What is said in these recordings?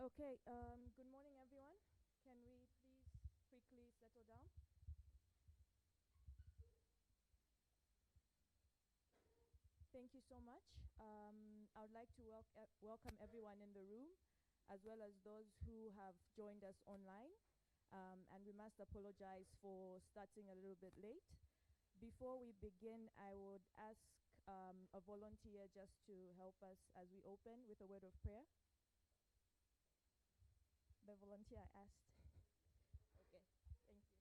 Okay, good morning, everyone. Can we please quickly settle down? Thank you so much. I would like to welcome everyone in the room, as well as those who have joined us online. And we must apologize for starting a little bit late. Before we begin, I would ask a volunteer just to help us as we open with a word of prayer. The volunteer I asked. Okay, thank you.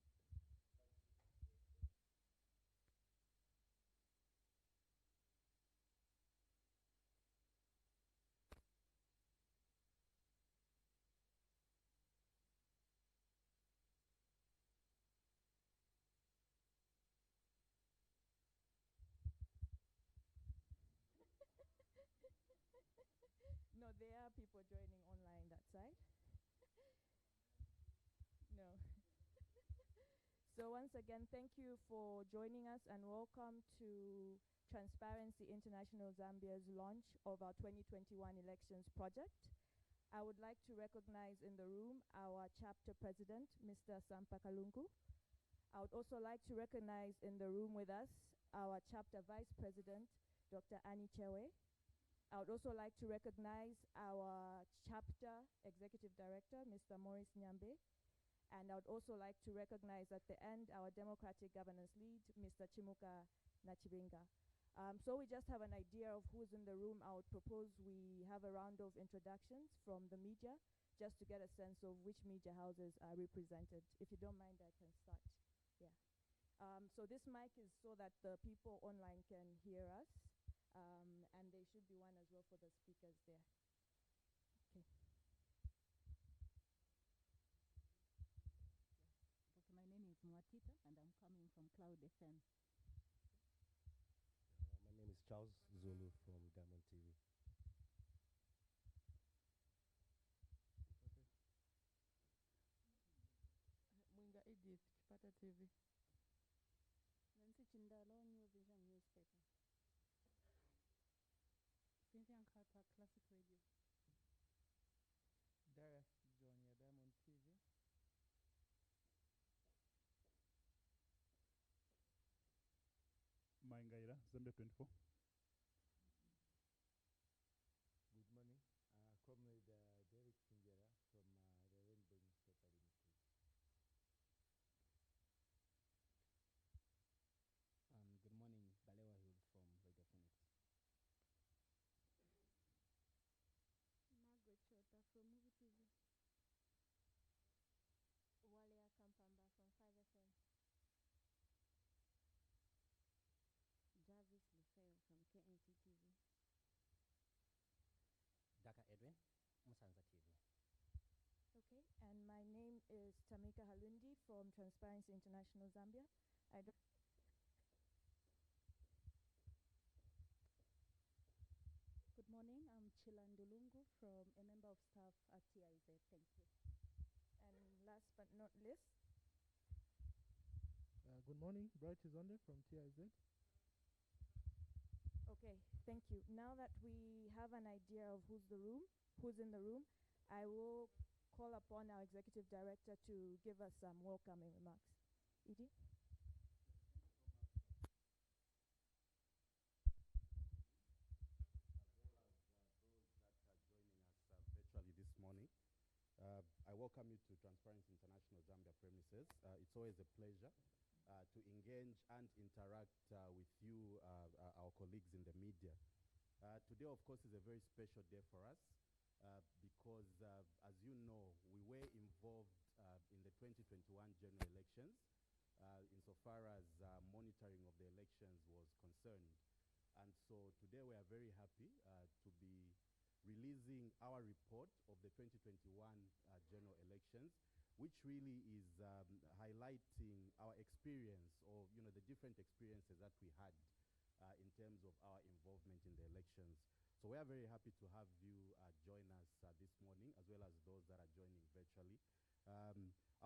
No, there are people joining online that side. No. So once again, thank you for joining us and welcome to Transparency International Zambia's launch of our 2021 elections project. I would like to recognize in the room our chapter president, Mr. Sampa Kalungu. I would also like to recognize in the room with us our chapter vice president, Dr. Annie Chewe. I would also like to recognize our chapter executive director, Mr. Maurice Nyambe. And I would also like to recognize at the end our democratic governance lead, Mr. Chimuka Nachibinga. So we just have an idea of who's in the room. I would propose we have a round of introductions from the media, just to get a sense of which media houses are represented. If you don't mind, I can start. Yeah. So this mic is so that the people online can hear us, and there should be one as well for the speakers there. Okay. Okay, my name is Mwatita, and I'm coming from Cloud FM. My name is Charles Zulu from Diamond TV. Okay. Mwinga Edith, Chipata TV. Nancy Chindalo, New Vision Newspaper. Cynthia Nkata, Classic Radio. Darius John, Diamond TV. Maingaira, Zambia 24. Good morning. Comrade Derek Singera from the Rainbow Newspaper Limited. Good morning, Balewa Hill from Radio Phoenix. Margaret Chota from Movie TV. Walia Kampamba from 5FM. Jarvis Lufeo from KNC TV. Daka Edwin, Musanza TV. Okay, and my name is Tamika Halundi from Transparency International Zambia. Good morning, I'm Chilandulungu from a member of staff at TIZ. Thank you. And last but not least. Good morning, Bright Izonde from TIZ. Okay, thank you. Now that we have an idea of who's in the room, I will call upon our executive director to give us some welcoming remarks. Edie? Virtually this morning. I welcome you to Transparency International Zambia premises. It's always a pleasure to engage and interact with you, our colleagues in the media. Today, of course, is a very special day for us because, as you know, we were involved in the 2021 general elections insofar as monitoring of the elections was concerned. And so today we are very happy to be releasing our report of the 2021 general elections, which really is highlighting our experience, or the different experiences that we had in terms of our involvement in the elections. So we are very happy to have you join us this morning, as well as those that are joining virtually.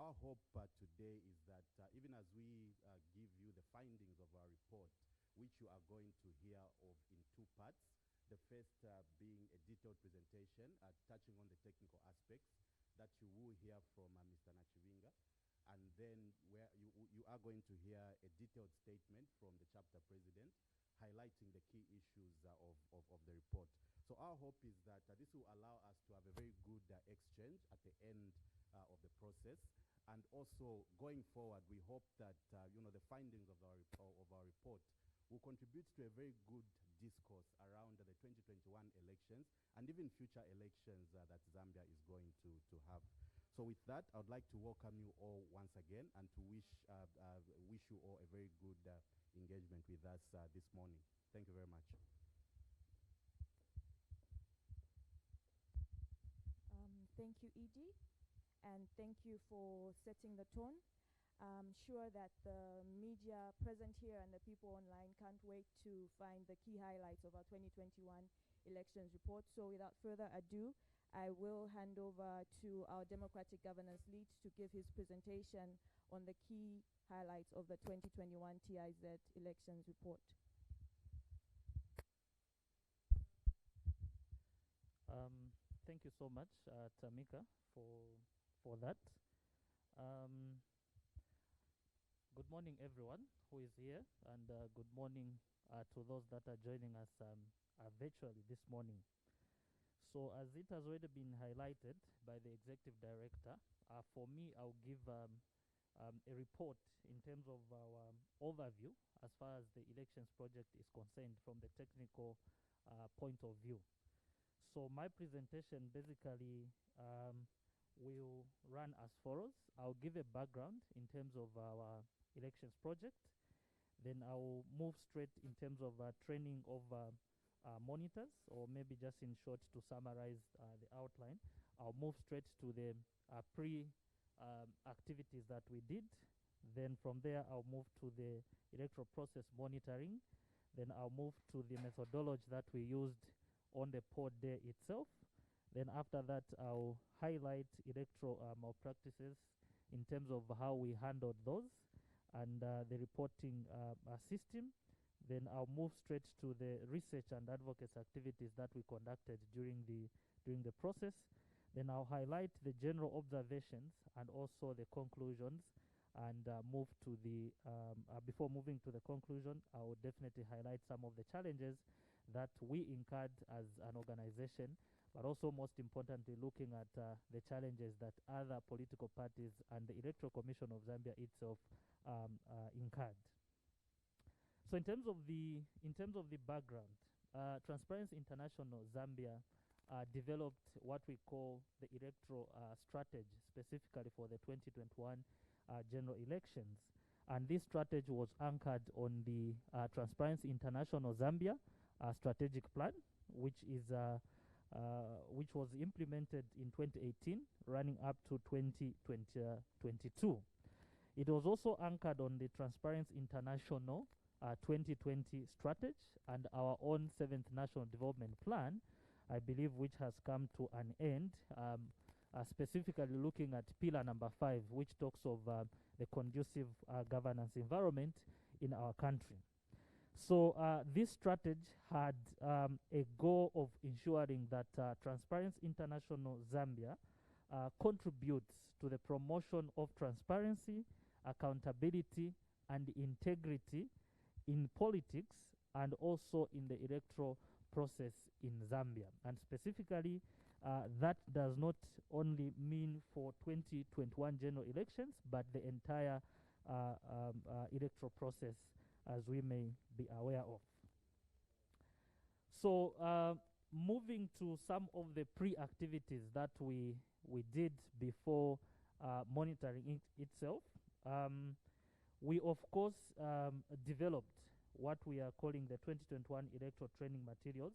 Our hope today is that even as we give you the findings of our report, which you are going to hear of in two parts, The first being a detailed presentation touching on the technical aspects that you will hear from Mr. Nachivinga. And then where you are going to hear a detailed statement from the chapter president highlighting the key issues of the report. So our hope is that this will allow us to have a very good exchange at the end of the process. And also going forward, we hope that the findings of our report will contribute to a very good discourse around the 2021 elections and even future elections that Zambia is going to have. So with that, I would like to welcome you all once again and to wish you all a very good engagement with us this morning. Thank you very much. Thank you, Edie, and thank you for setting the tone. I'm sure that the media present here and the people online can't wait to find the key highlights of our 2021 elections report. So without further ado, I will hand over to our Democratic Governance Lead to give his presentation on the key highlights of the 2021 TIZ elections report. Thank you so much, Tamika, for that. Good morning, everyone who is here, and good morning to those that are joining us virtually this morning. So as it has already been highlighted by the Executive Director, for me, I'll give a report in terms of our overview as far as the elections project is concerned from the technical point of view. So my presentation basically will run as follows. I'll give a background in terms of our elections project. Then I'll move straight in terms of training of monitors, or maybe just in short to summarize the outline. I'll move straight to the activities that we did. Then from there, I'll move to the electoral process monitoring. Then I'll move to the methodology that we used on the pod day itself. Then after that, I'll highlight electoral malpractices in terms of how we handled those and the reporting system. Then I'll move straight to the research and advocacy activities that we conducted during the process. Then I'll highlight the general observations and also the conclusions, and move to the before moving to the conclusion, I will definitely highlight some of the challenges that we incurred as an organization, but also most importantly looking at the challenges that other political parties and the Electoral Commission of Zambia itself incurred. So in terms of the background, Transparency International Zambia developed what we call the electoral strategy specifically for the 2021 general elections, and this strategy was anchored on the Transparency International Zambia strategic plan, which was implemented in 2018, running up to 2022. It was also anchored on the Transparency International 2020 strategy and our own 7th National Development Plan, I believe, which has come to an end, specifically looking at pillar number 5, which talks of the conducive governance environment in our country. So this strategy had a goal of ensuring that Transparency International Zambia contributes to the promotion of transparency, accountability, and integrity in politics and also in the electoral process in Zambia. And specifically, that does not only mean for 2021 general elections, but the entire electoral process, as we may be aware of. So moving to some of the pre-activities that we did before monitoring itself, we of course developed what we are calling the 2021 electoral training materials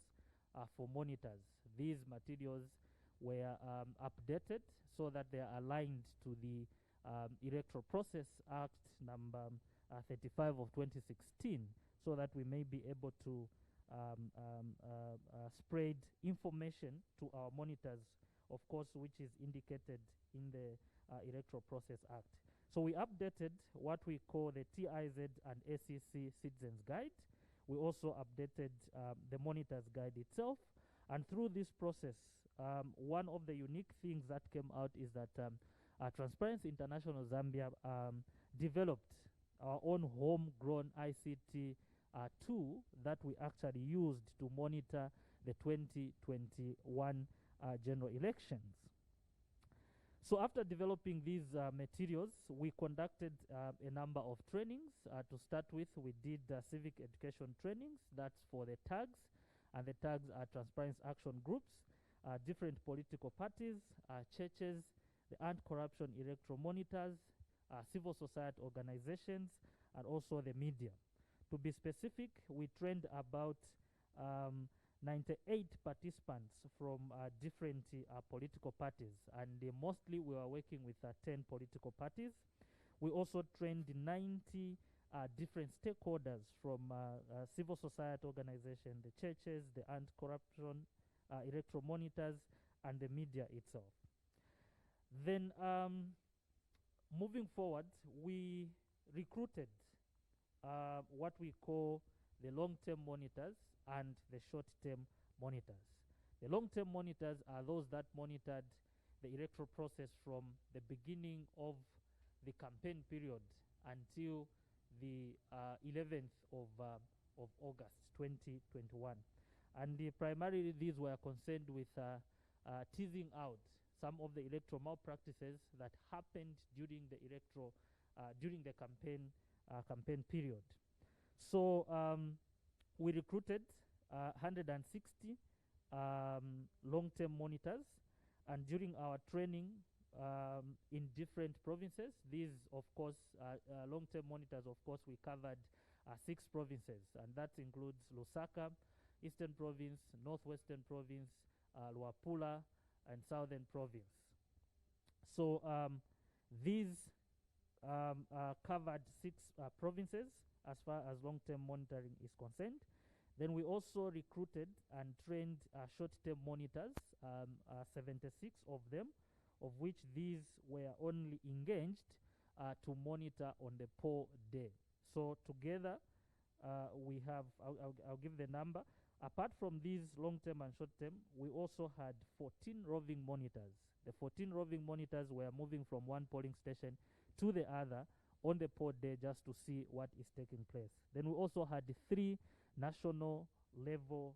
for monitors. These materials were updated so that they are aligned to the Electoral Process Act number 35 of 2016, so that we may be able to spread information to our monitors, of course, which is indicated in the Electoral Process Act. So we updated what we call the TIZ and ACC Citizens Guide, We also updated the monitor's guide itself. And through this process, one of the unique things that came out is that Transparency International Zambia developed our own homegrown ICT tool that we actually used to monitor the 2021 general elections. So after developing these materials, we conducted a number of trainings. To start with, we did civic education trainings. That's for the tags, and the tags are transparency action groups, different political parties, churches, the anti-corruption electoral monitors, civil society organizations, and also the media. To be specific, we trained about 98 participants from different political parties, and mostly we were working with 10 political parties. We also trained 90 different stakeholders from civil society organizations, the churches, the anti-corruption electoral monitors, and the media itself. Then moving forward, we recruited what we call the long-term monitors and the short-term monitors. The long-term monitors are those that monitored the electoral process from the beginning of the campaign period until the 11th of August 2021. And primarily these were concerned with teasing out some of the electoral malpractices that happened during the campaign period. So we recruited 160 long-term monitors, and during our training in different provinces, these of course long-term monitors, of course we covered 6 provinces, and that includes Lusaka, Eastern Province, Northwestern Province, Luapula, and Southern Province. So these covered 6 provinces as far as long-term monitoring is concerned. Then we also recruited and trained short-term monitors, 76 of them, of which these were only engaged to monitor on the poll day. So together we have, I'll give the number. Apart from these long-term and short-term, we also had 14 roving monitors. The 14 roving monitors were moving from one polling station to the other on the poll day just to see what is taking place. Then we also had 3 national level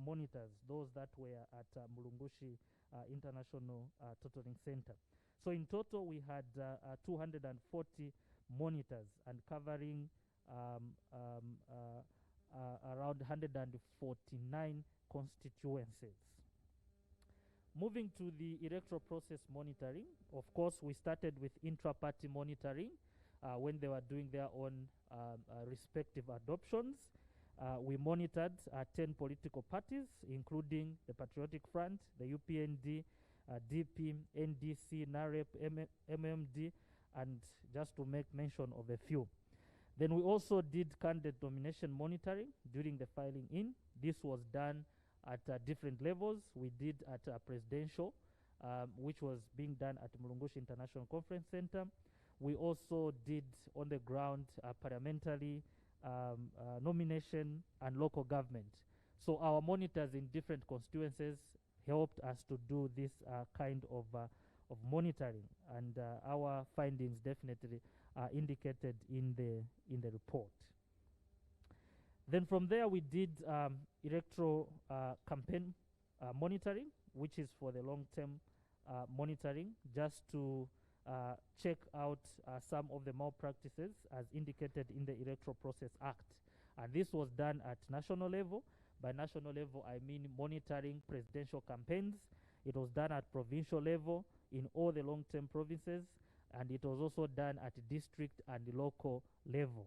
monitors, those that were at Mulungushi International Totaling Center. So in total, we had 240 monitors and covering around 149 constituencies. Moving to the electoral process monitoring, of course, we started with intra-party monitoring when they were doing their own respective adoptions. We monitored 10 political parties, including the Patriotic Front, the UPND, DP, NDC, NAREP, MMD, and just to make mention of a few. Then we also did candidate nomination monitoring during the filing in. This was done at different levels. We did at presidential, which was being done at Mulungushi International Conference Center. We also did on the ground parliamentary nomination and local government. So our monitors in different constituencies helped us to do this kind of monitoring, and our findings definitely are indicated in the report. Then from there we did electoral campaign monitoring, which is for the long-term monitoring, just to check out some of the malpractices as indicated in the Electoral Process Act. And this was done at national level. By national level, I mean monitoring presidential campaigns. It was done at provincial level in all the long-term provinces, and it was also done at district and local level.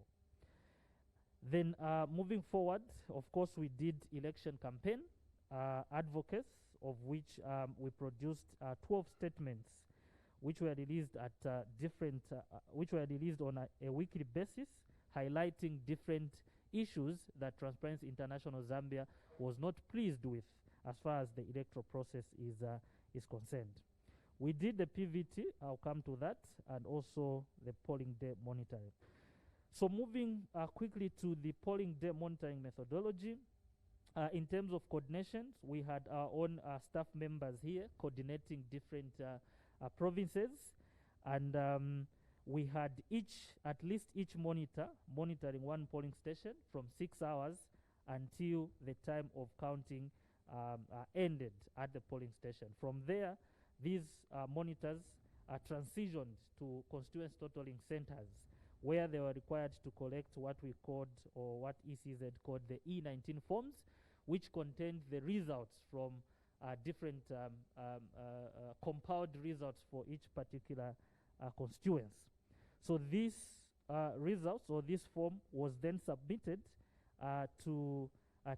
Then moving forward, of course, we did election campaign advocacy, of which we produced 12 statements, which were released at which were released on a weekly basis, highlighting different issues that Transparency International Zambia was not pleased with as far as the electoral process is concerned. We did the PVT, I'll come to that, and also the polling day monitoring. So moving quickly to the polling day monitoring methodology. In terms of coordinations, we had our own staff members here coordinating different provinces, and we had at least each monitor monitoring one polling station from 6 hours until the time of counting ended at the polling station. From there, these monitors are transitioned to constituency totaling centers, where they were required to collect what we called, or what ECZ called, the E19 forms, which contained the results from different compiled results for each particular constituency. So these results, or this form, was then submitted to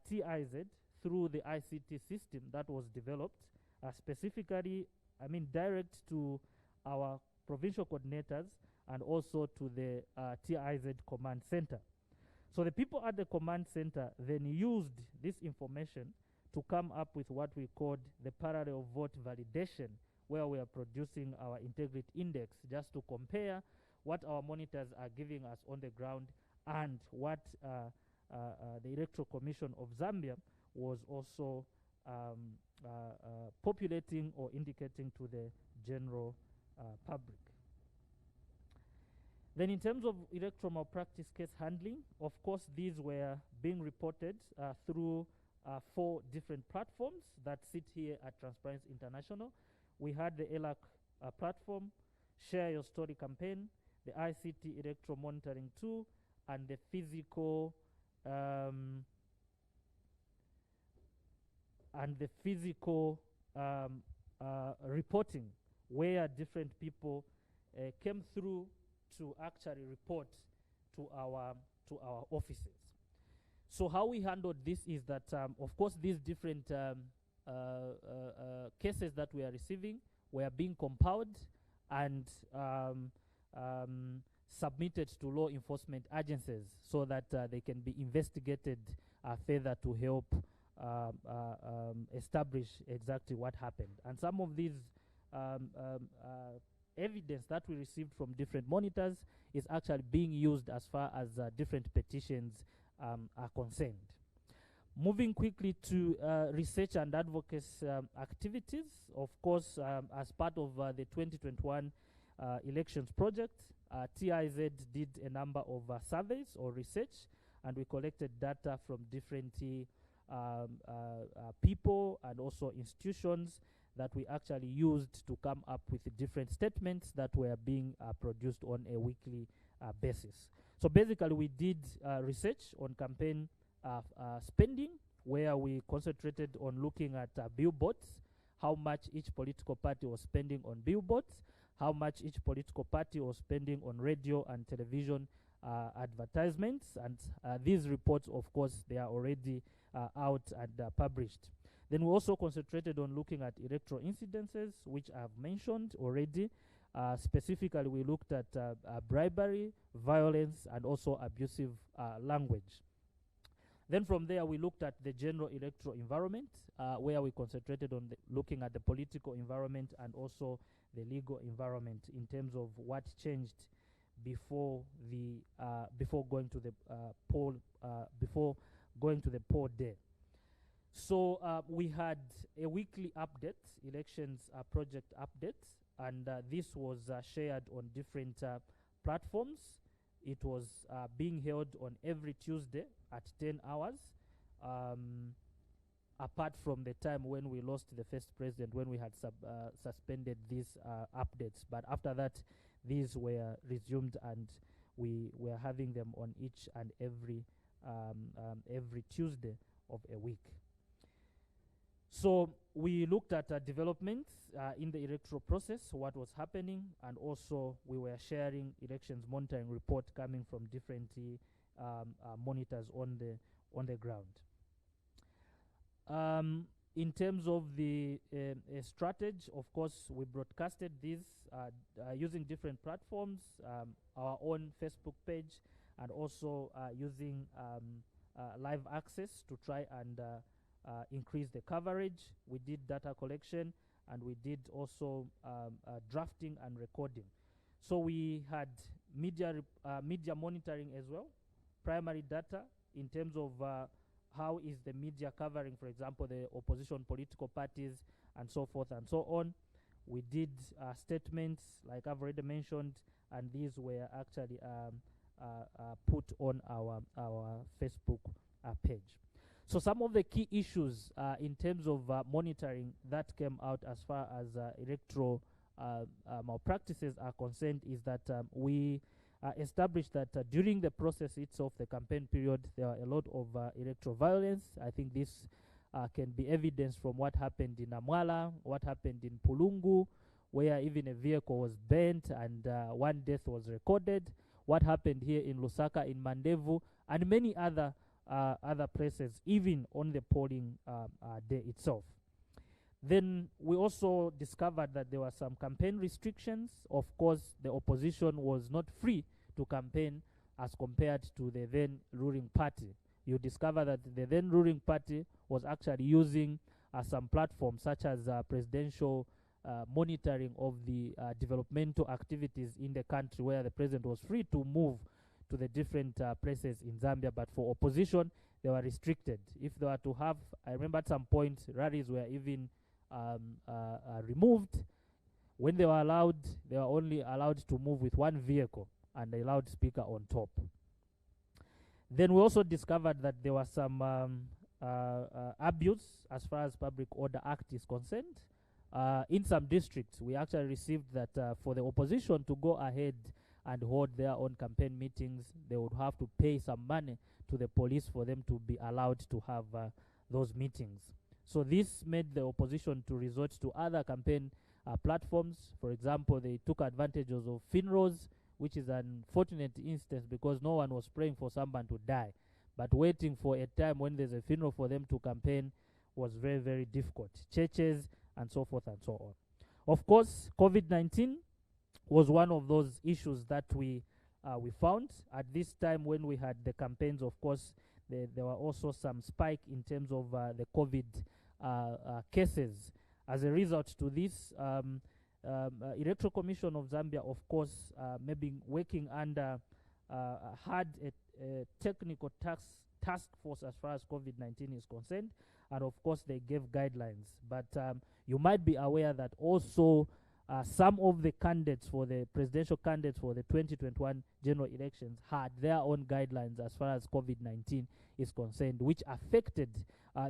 TIZ through the ICT system that was developed, specifically, direct to our provincial coordinators and also to the TIZ command center. So the people at the command center then used this information to come up with what we called the parallel vote validation, where we are producing our integrity index just to compare what our monitors are giving us on the ground and what the Electoral Commission of Zambia was also populating or indicating to the general public. Then in terms of electoral malpractice case handling, of course, these were being reported through 4 different platforms that sit here at Transparency International. We had the ELAC platform, Share Your Story campaign, the ICT Electoral Monitoring Tool, and the physical reporting, where different people came through to actually report to our offices. So how we handled this is that, of course, these different cases that we are receiving were being compiled and submitted to law enforcement agencies so that they can be investigated further to help establish exactly what happened. And some of these evidence that we received from different monitors is actually being used as far as different petitions are concerned. Moving quickly to research and advocacy activities, of course, as part of the 2021 elections project, TIZ did a number of surveys or research, and we collected data from different people and also institutions that we actually used to come up with different statements that were being produced on a weekly basis. So basically, we did research on campaign spending, where we concentrated on looking at billboards, how much each political party was spending on billboards, how much each political party was spending on radio and television advertisements, and these reports, of course, they are already out and published. Then we also concentrated on looking at electoral incidences, which I've mentioned already. Specifically, we looked at bribery, violence, and also abusive language. Then from there, we looked at the general electoral environment, where we concentrated on looking at the political environment and also the legal environment in terms of what changed before going to the poll day. So we had a weekly update, elections project updates, and this was shared on different platforms. It was being held on every Tuesday at 10 hours, apart from the time when we lost the first president, when we had suspended these updates. But after that, these were resumed, and we were having them on each and every Tuesday of a week. So we looked at developments in the electoral process, what was happening, and also we were sharing elections monitoring report coming from different monitors on the ground. In terms of the strategy, of course, we broadcasted these using different platforms, our own Facebook page, and also using live access to try and increase the coverage. We did data collection, and we did also drafting and recording. So we had media monitoring as well, primary data in terms of how is the media covering, for example, the opposition political parties and so forth and so on. We did statements, like I've already mentioned, and these were actually put on our Facebook page. So some of the key issues in terms of monitoring that came out as far as electoral malpractices are concerned is that we established that during the process itself, the campaign period, there are a lot of electoral violence. I think this can be evidenced from what happened in Amwala, what happened in Pulungu, where even a vehicle was burnt and one death was recorded, what happened here in Lusaka, in Mandevu, and many other places, even on the polling day itself. Then we also discovered that there were some campaign restrictions. Of course, the opposition was not free to campaign as compared to the then ruling party. You discover that the then ruling party was actually using some platforms such as presidential monitoring of the developmental activities in the country, where the president was free to move to the different places in Zambia, but for opposition, they were restricted. If they were to have, I remember at some point, rallies were even removed. When they were allowed, they were only allowed to move with one vehicle and a loudspeaker on top. Then we also discovered that there was some abuse as far as Public Order Act is concerned. In some districts, we actually received that for the opposition to go ahead and hold their own campaign meetings, they would have to pay some money to the police for them to be allowed to have those meetings. So this made the opposition to resort to other campaign platforms. For example, they took advantages of funerals, which is an unfortunate instance because no one was praying for someone to die. But waiting for a time when there's a funeral for them to campaign was very, very difficult. Churches and so forth and so on. Of course, COVID-19 was one of those issues that we found. At this time when we had the campaigns, of course, there were also some spike in terms of the COVID cases. As a result to this, Electoral Commission of Zambia, of course, maybe working under had a technical task force as far as COVID-19 is concerned, and of course they gave guidelines. But you might be aware that also some of the candidates for the presidential candidates for the 2021 general elections had their own guidelines as far as COVID-19 is concerned, which affected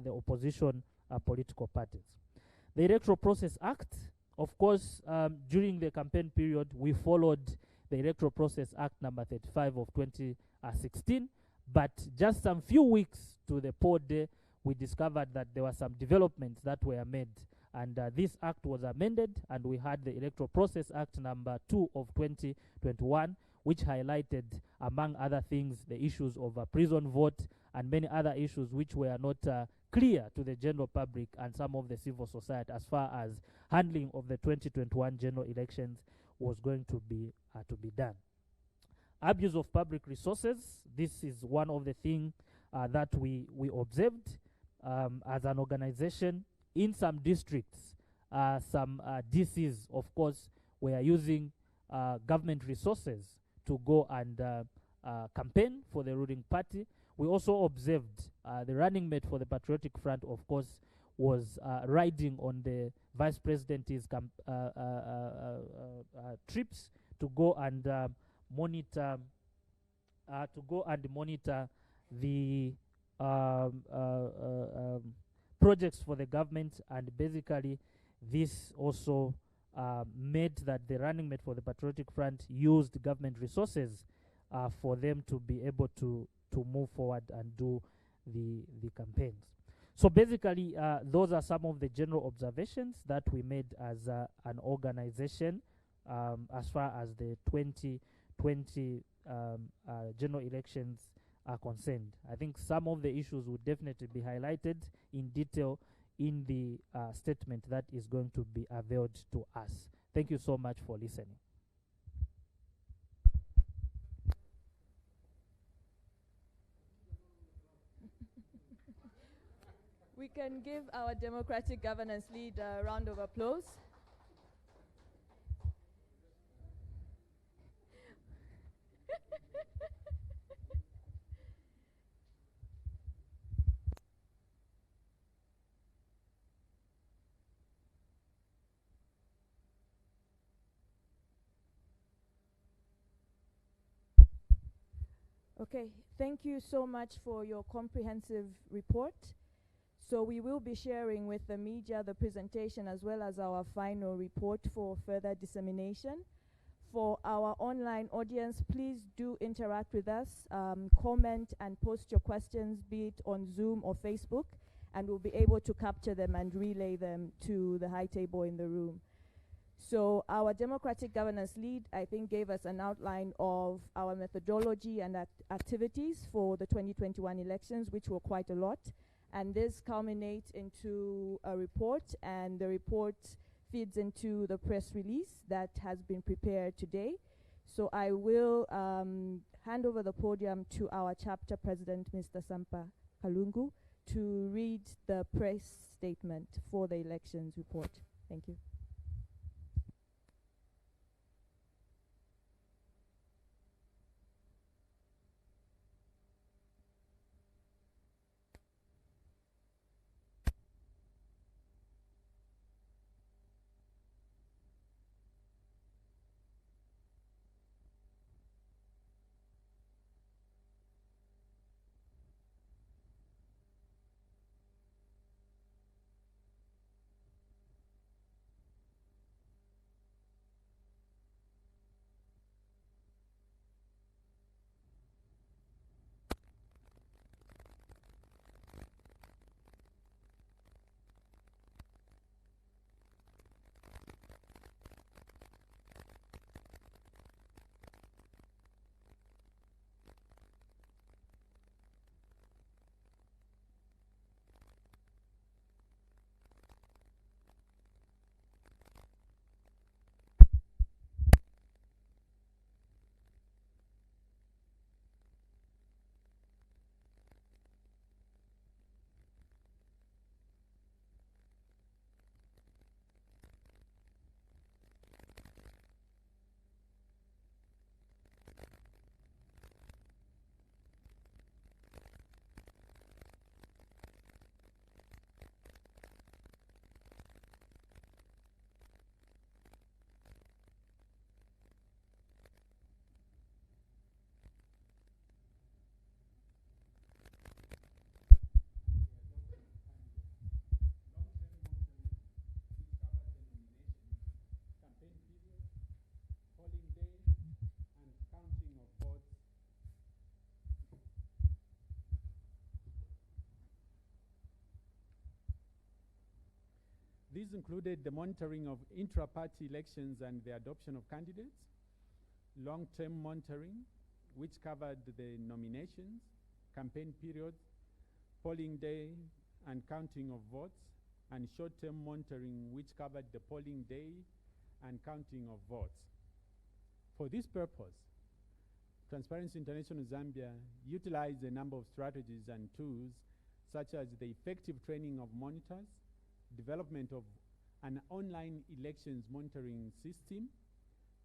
the opposition political parties. The Electoral Process Act, of course, during the campaign period, we followed the Electoral Process Act number 35 of 2016, but just some few weeks to the poll day, we discovered that there were some developments that were made, and this act was amended, and we had the Electoral Process Act number 2 of 2021, which highlighted, among other things, the issues of prison vote and many other issues which were not clear to the general public and some of the civil society as far as handling of the 2021 general elections was going to be done. Abuse of public resources, this is one of the things that we observed as an organization. In some districts, some DCs, of course, were using government resources to go and campaign for the ruling party. We also observed the running mate for the Patriotic Front, of course, was riding on the vice president's trips to go and monitor the projects for the government, and basically this also made that the running mate for the Patriotic Front used government resources for them to be able to move forward and do the campaigns. So basically, those are some of the general observations that we made as an organization as far as the 2020 general elections are concerned. I think some of the issues would definitely be highlighted in detail in the statement that is going to be availed to us. Thank you so much for listening. We can give our democratic governance lead a round of applause. Okay, thank you so much for your comprehensive report. So we will be sharing with the media the presentation as well as our final report for further dissemination. For our online audience, please do interact with us, comment and post your questions, be it on Zoom or Facebook, and we'll be able to capture them and relay them to the high table in the room. So our democratic governance lead, I think, gave us an outline of our methodology and activities for the 2021 elections, which were quite a lot. And this culminates into a report, and the report feeds into the press release that has been prepared today. So I will hand over the podium to our chapter president, Mr. Sampa Kalungu, to read the press statement for the elections report. Thank you. These included the monitoring of intra-party elections and the adoption of candidates, long-term monitoring, which covered the nominations, campaign periods, polling day and counting of votes, and short-term monitoring, which covered the polling day and counting of votes. For this purpose, Transparency International Zambia utilized a number of strategies and tools, such as the effective training of monitors, development of an online elections monitoring system,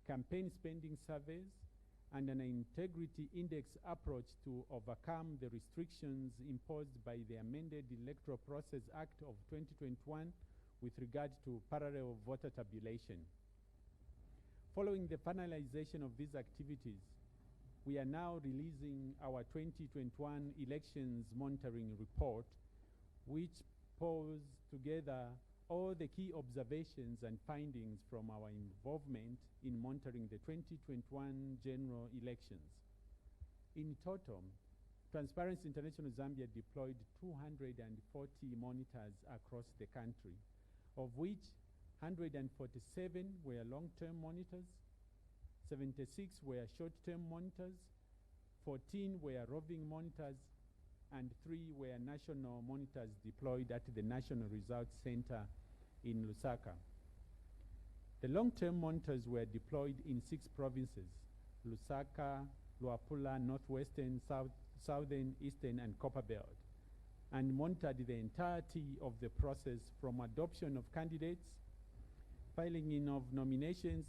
campaign spending surveys, and an integrity index approach to overcome the restrictions imposed by the amended Electoral Process Act of 2021 with regard to parallel voter tabulation. Following the finalization of these activities, we are now releasing our 2021 elections monitoring report, which pulls together all the key observations and findings from our involvement in monitoring the 2021 general elections. In total, Transparency International Zambia deployed 240 monitors across the country, of which 147 were long-term monitors, 76 were short-term monitors, 14 were roving monitors, and 3 were national monitors deployed at the National Results Center in Lusaka. The long-term monitors were deployed in 6 provinces: Lusaka, Luapula, Northwestern, Southern, Eastern, and Copperbelt, and monitored the entirety of the process from adoption of candidates, filing in of nominations,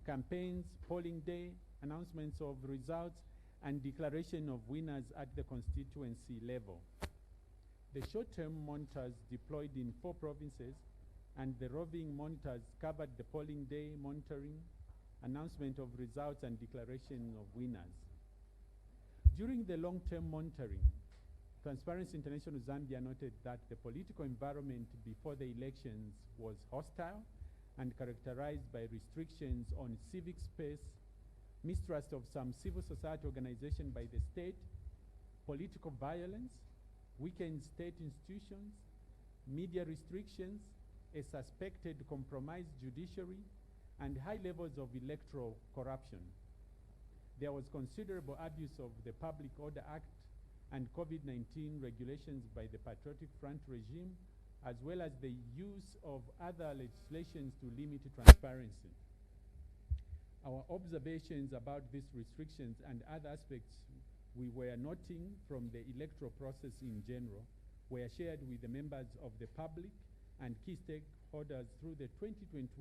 campaigns, polling day, announcements of results, and declaration of winners at the constituency level. The short-term monitors deployed in 4 provinces, and the roving monitors covered the polling day monitoring, announcement of results, and declaration of winners. During the long-term monitoring, Transparency International Zambia noted that the political environment before the elections was hostile and characterized by restrictions on civic space, mistrust of some civil society organization by the state, political violence, weakened state institutions, media restrictions, a suspected compromised judiciary, and high levels of electoral corruption. There was considerable abuse of the Public Order Act and COVID-19 regulations by the Patriotic Front regime, as well as the use of other legislations to limit transparency. Our observations about these restrictions and other aspects we were noting from the electoral process in general were shared with the members of the public and key stakeholders through the 2021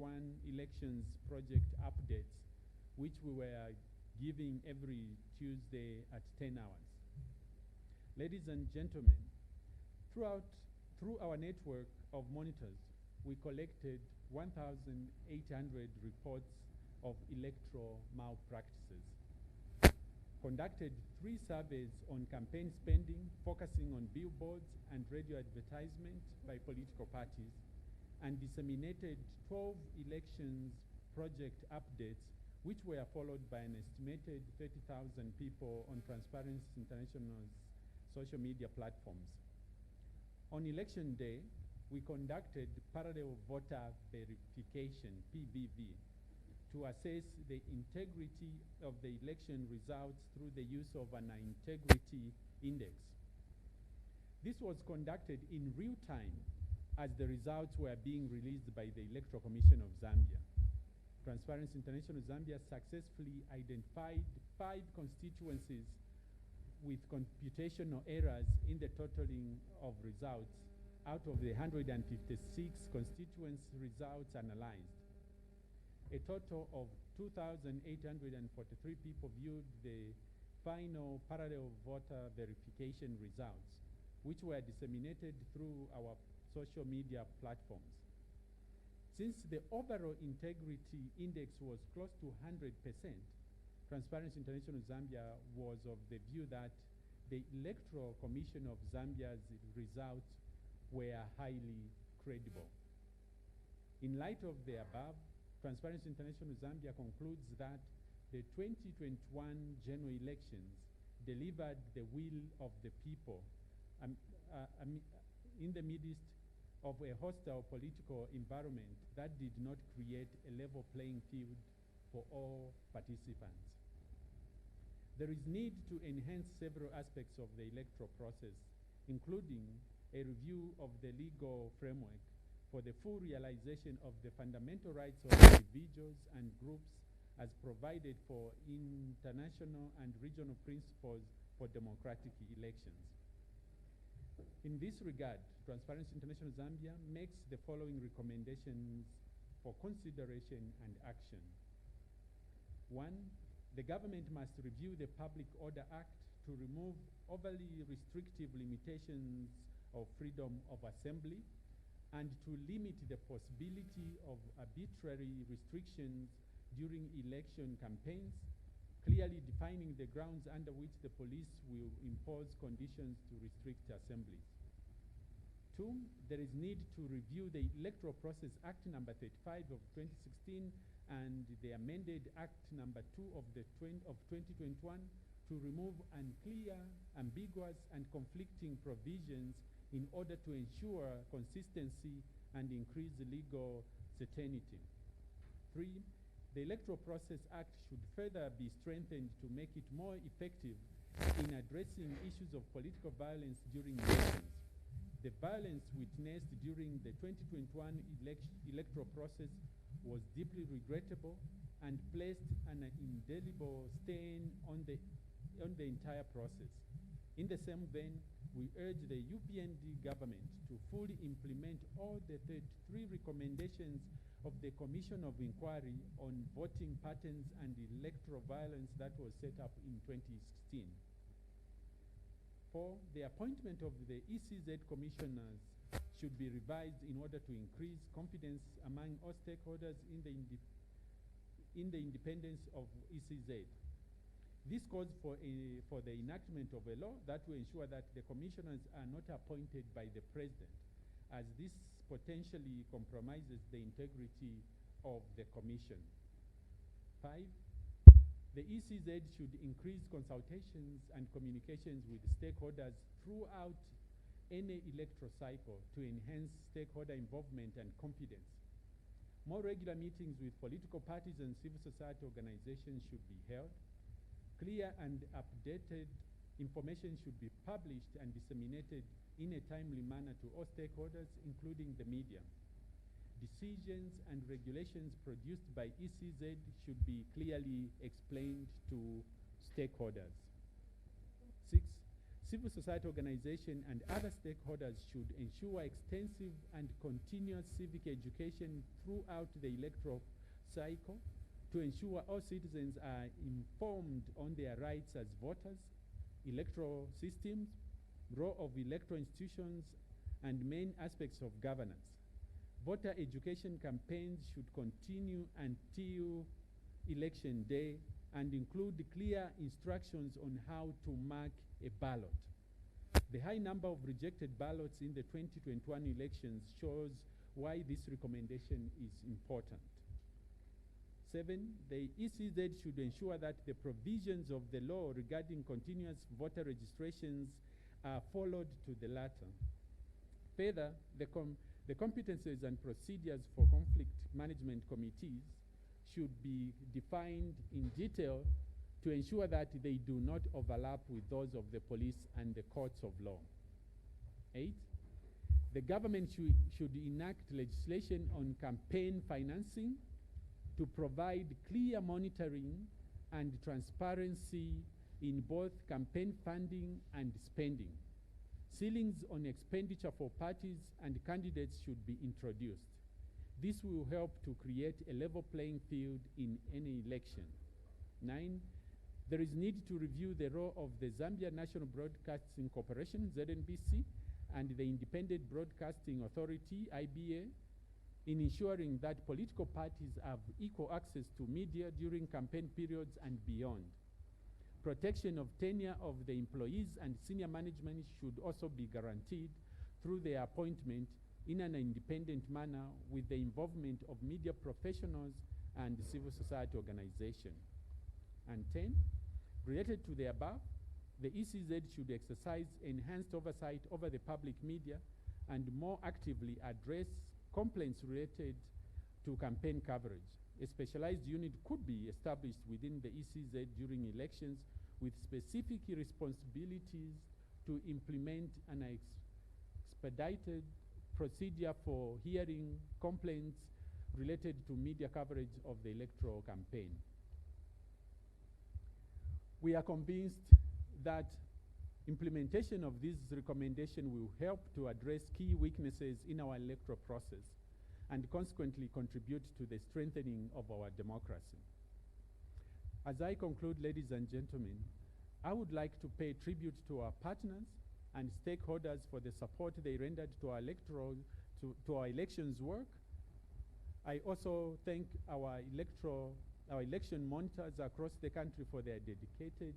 elections project updates, which we were giving every Tuesday at 10 hours. Ladies and gentlemen, through our network of monitors, we collected 1,800 reports of electoral malpractices, conducted 3 surveys on campaign spending, focusing on billboards and radio advertisement by political parties, and disseminated 12 elections project updates, which were followed by an estimated 30,000 people on Transparency International's social media platforms. On election day, we conducted parallel voter verification, PVV, to assess the integrity of the election results through the use of an integrity index. This was conducted in real time as the results were being released by the Electoral Commission of Zambia. Transparency International Zambia successfully identified 5 constituencies with computational errors in the totaling of results out of the 156 constituency results analyzed. A total of 2,843 people viewed the final parallel voter verification results, which were disseminated through our social media platforms. Since the overall integrity index was close to 100%, Transparency International Zambia was of the view that the Electoral Commission of Zambia's results were highly credible. In light of the above, Transparency International Zambia concludes that the 2021 general elections delivered the will of the people in the midst of a hostile political environment that did not create a level playing field for all participants. There is need to enhance several aspects of the electoral process, including a review of the legal framework for the full realization of the fundamental rights of individuals and groups as provided for international and regional principles for democratic elections. In this regard, Transparency International Zambia makes the following recommendations for consideration and action. 1, the government must review the Public Order Act to remove overly restrictive limitations of freedom of assembly and to limit the possibility of arbitrary restrictions during election campaigns, clearly defining the grounds under which the police will impose conditions to restrict assemblies. 2, there is need to review the Electoral Process Act number 35 of 2016 and the amended Act number 2 of 2021 to remove unclear, ambiguous, and conflicting provisions in order to ensure consistency and increase legal certainty. 3, the Electoral Process Act should further be strengthened to make it more effective in addressing issues of political violence during elections. The violence witnessed during the 2021 electoral process was deeply regrettable and placed an indelible stain on the entire process. In the same vein, we urge the UPND government to fully implement all the 33 recommendations of the Commission of Inquiry on Voting Patterns and Electoral Violence that was set up in 2016. 4, the appointment of the ECZ commissioners should be revised in order to increase confidence among all stakeholders in the independence of ECZ. This calls for the enactment of a law that will ensure that the commissioners are not appointed by the president, as this potentially compromises the integrity of the commission. 5, the ECZ should increase consultations and communications with stakeholders throughout any electoral cycle to enhance stakeholder involvement and confidence. More regular meetings with political parties and civil society organizations should be held. Clear and updated information should be published and disseminated in a timely manner to all stakeholders, including the media. Decisions and regulations produced by ECZ should be clearly explained to stakeholders. 6, civil society organizations and other stakeholders should ensure extensive and continuous civic education throughout the electoral cycle to ensure all citizens are informed on their rights as voters, electoral systems, role of electoral institutions, and main aspects of governance. Voter education campaigns should continue until election day and include clear instructions on how to mark a ballot. The high number of rejected ballots in the 2021 elections shows why this recommendation is important. 7, the ECZ should ensure that the provisions of the law regarding continuous voter registrations are followed to the latter. Further, the competencies and procedures for conflict management committees should be defined in detail to ensure that they do not overlap with those of the police and the courts of law. 8, the government should enact legislation on campaign financing to provide clear monitoring and transparency in both campaign funding and spending. Ceilings on expenditure for parties and candidates should be introduced. This will help to create a level playing field in any election. 9, there is need to review the role of the Zambia National Broadcasting Corporation, ZNBC, and the Independent Broadcasting Authority, IBA, in ensuring that political parties have equal access to media during campaign periods and beyond. Protection of tenure of the employees and senior management should also be guaranteed through their appointment in an independent manner with the involvement of media professionals and civil society organizations. And 10, related to the above, the ECZ should exercise enhanced oversight over the public media and more actively address complaints related to campaign coverage. A specialized unit could be established within the ECZ during elections with specific responsibilities to implement an expedited procedure for hearing complaints related to media coverage of the electoral campaign. We are convinced that implementation of this recommendation will help to address key weaknesses in our electoral process and consequently contribute to the strengthening of our democracy. As I conclude, ladies and gentlemen, I would like to pay tribute to our partners and stakeholders for the support they rendered to our elections work. I also thank our election monitors across the country for their dedicated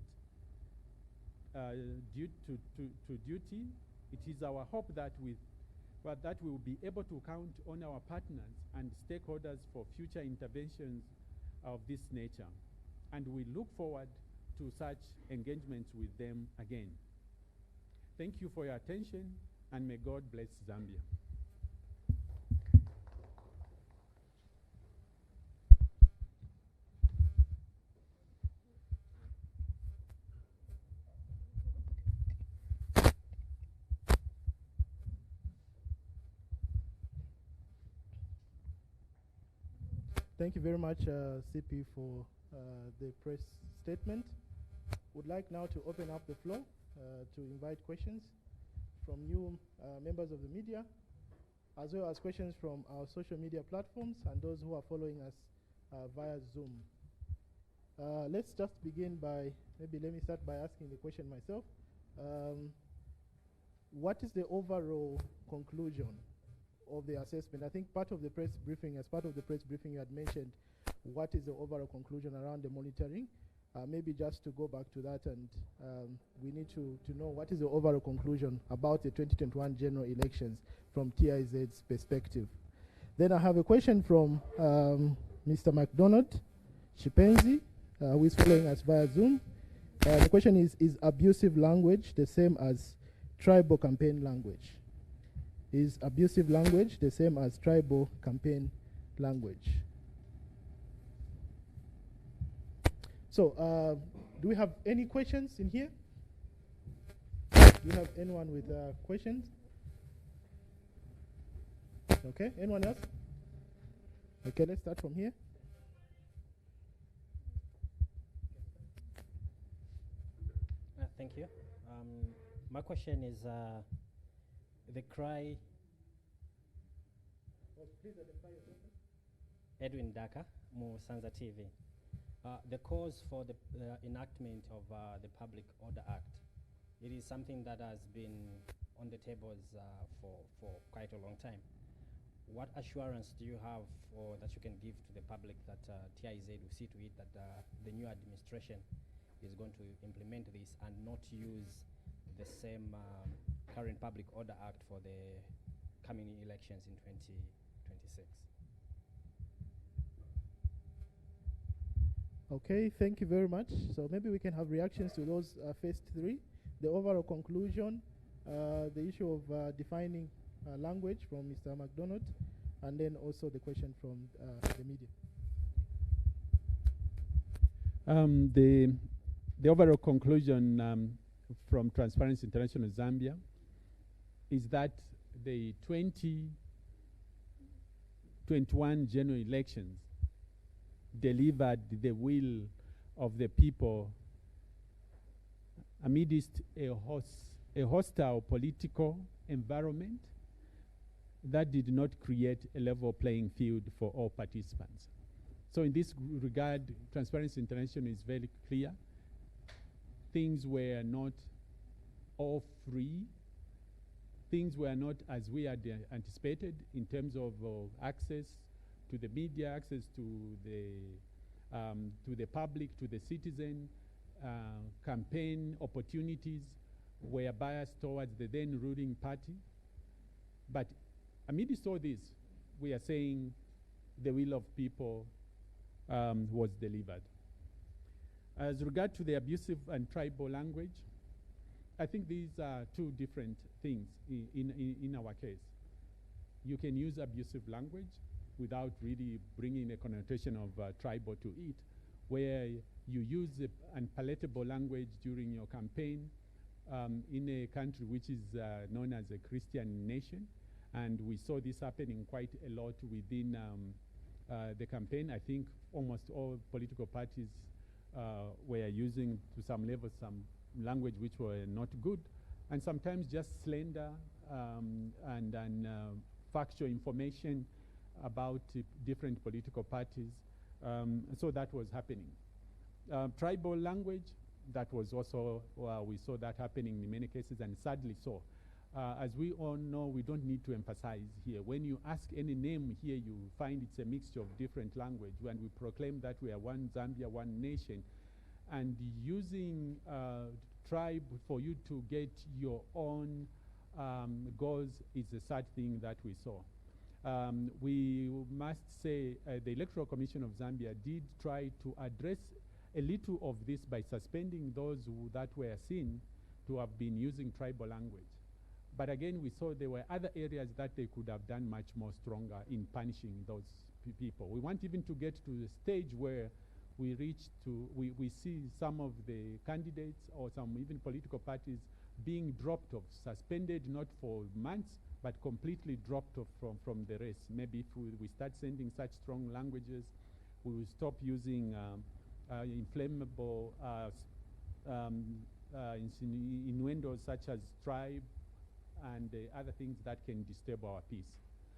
duty. It is our hope that we will be able to count on our partners and stakeholders for future interventions of this nature. And we look forward to such engagements with them again. Thank you for your attention, and may God bless Zambia. Thank you very much, CP, for the press statement. Would like now to open up the floor to invite questions from you members of the media, as well as questions from our social media platforms and those who are following us via Zoom. Let's just begin by, maybe let me start by asking the question myself. What is the overall conclusion of the assessment? I think part of the press briefing, as part of the press briefing, you had mentioned what is the overall conclusion around the monitoring. maybe just to go back to that, and we need to know what is the overall conclusion about the 2021 general elections from TIZ's perspective. Then I have a question from Mr. McDonald Chipenzi, who is following us via Zoom. The question is abusive language the same as tribal campaign language? Is abusive language the same as tribal campaign language? So, do we have any questions in here? Do you have anyone with questions? Okay, anyone else? Okay, let's start from here. Thank you. My question is the cry. Edwin Daka, Musanza TV. The cause for the enactment of the Public Order Act, it is something that has been on the tables for quite a long time. What assurance do you have, or that you can give to the public, that TIZ will see to it that the new administration is going to implement this and not use the same current Public Order Act for the coming elections in 2026? Okay, thank you very much. So maybe we can have reactions to those first three. The overall conclusion, the issue of defining language from Mr. McDonald, and then also the question from the media. The overall conclusion from Transparency International Zambia is that the 2021 general elections delivered the will of the people amidst a hostile political environment that did not create a level playing field for all participants. So in this regard, Transparency International is very clear. Things were not all free. Things were not as we had anticipated in terms of access to the media, access to the public, to the citizen. Campaign opportunities were biased towards the then ruling party. But amidst all this, we are saying the will of people was delivered. As regard to the abusive and tribal language, I think these are two different things in our case. You can use abusive language without really bringing a connotation of tribal to it, where you use unpalatable language during your campaign in a country which is known as a Christian nation. And we saw this happening quite a lot within the campaign. I think almost all political parties were using, to some level, some language which were not good, and sometimes just slander and factual information about different political parties. So that was happening. Tribal language, that was also, we saw that happening in many cases, and sadly so. As we all know, we don't need to emphasize here. When you ask any name here, you find it's a mixture of different language. When we proclaim that we are one Zambia, one nation, and using tribe for you to get your own goals is a sad thing that we saw. We must say the Electoral Commission of Zambia did try to address a little of this by suspending those that were seen to have been using tribal language. But again, we saw there were other areas that they could have done much more stronger in punishing those people. We want even to get to the stage where we reach to, we see some of the candidates or some even political parties being dropped off, suspended not for months, but completely dropped off from the race. Maybe if we start sending such strong languages, we will stop using inflammable innuendos such as tribe and other things that can disturb our peace.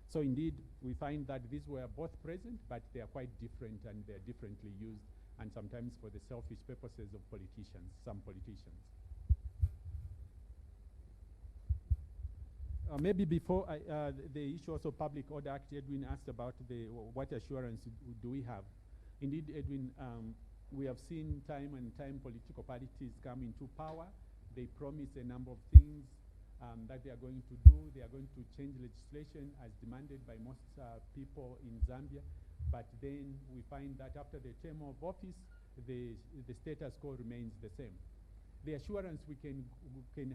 So indeed, we find that these were both present, but they are quite different, and they're differently used, and sometimes for the selfish purposes of politicians, some politicians. Maybe before the issue also Public Order Act, Edwin asked about what assurance do we have. Indeed, Edwin, We have seen time and time political parties come into power. They promise a number of things that they are going to do. They are going to change legislation as demanded by most people in Zambia. But then we find that after the term of office, the status quo remains the same. The assurance we can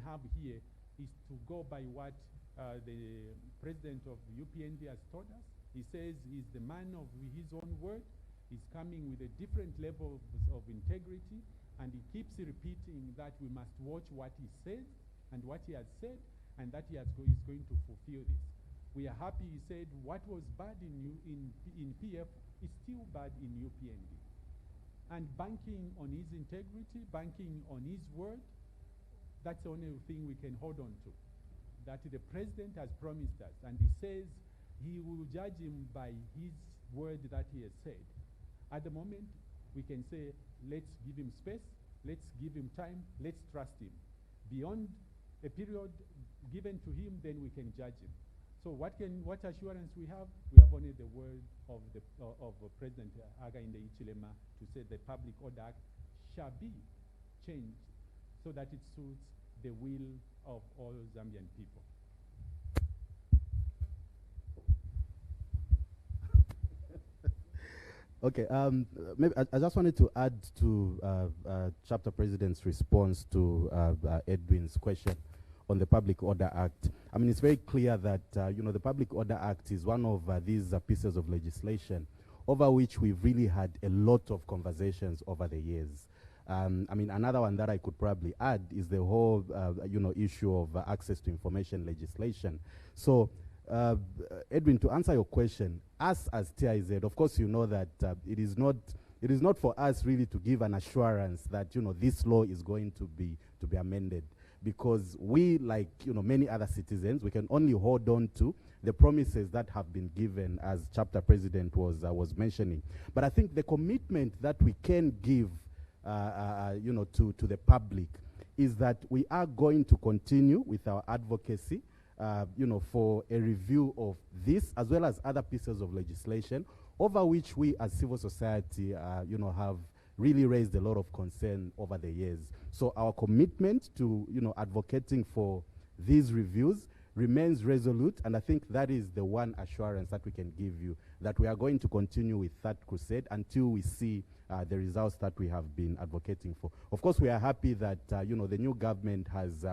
have here is to go by what the president of UPND has told us. He says he's the man of his own word. He's coming with a different level of integrity, and he keeps repeating that we must watch what he says and what he has said, and that he is going to fulfill this. We are happy he said what was bad in PF is still bad in UPND. And banking on his integrity, banking on his word, that's the only thing we can hold on to. That the president has promised us, and he says he will judge him by his word that he has said. At the moment, we can say, let's give him space, let's give him time, let's trust him. Beyond a period given to him, then we can judge him. So what assurance we have? We have only the word of President Hakainde Hichilema to say the Public Order Act shall be changed so that it suits the will of all Zambian people. Okay, maybe I just wanted to add to Chapter President's response to Edwin's question on the Public Order Act. I mean, it's very clear that, the Public Order Act is one of these pieces of legislation over which we've really had a lot of conversations over the years. I mean, another one that I could probably add is the whole, issue of access to information legislation. So, Edwin, to answer your question, us as TIZ, of course, you know that it is not for us really to give an assurance that this law is going to be amended, because we, like many other citizens, we can only hold on to the promises that have been given, as Chapter President was mentioning. But I think the commitment that we can give, to the public is that we are going to continue with our advocacy. For a review of this as well as other pieces of legislation over which we as civil society, have really raised a lot of concern over the years. So our commitment to, advocating for these reviews remains resolute, and I think that is the one assurance that we can give you, that we are going to continue with that crusade until we see the results that we have been advocating for. Of course, we are happy that, the new government has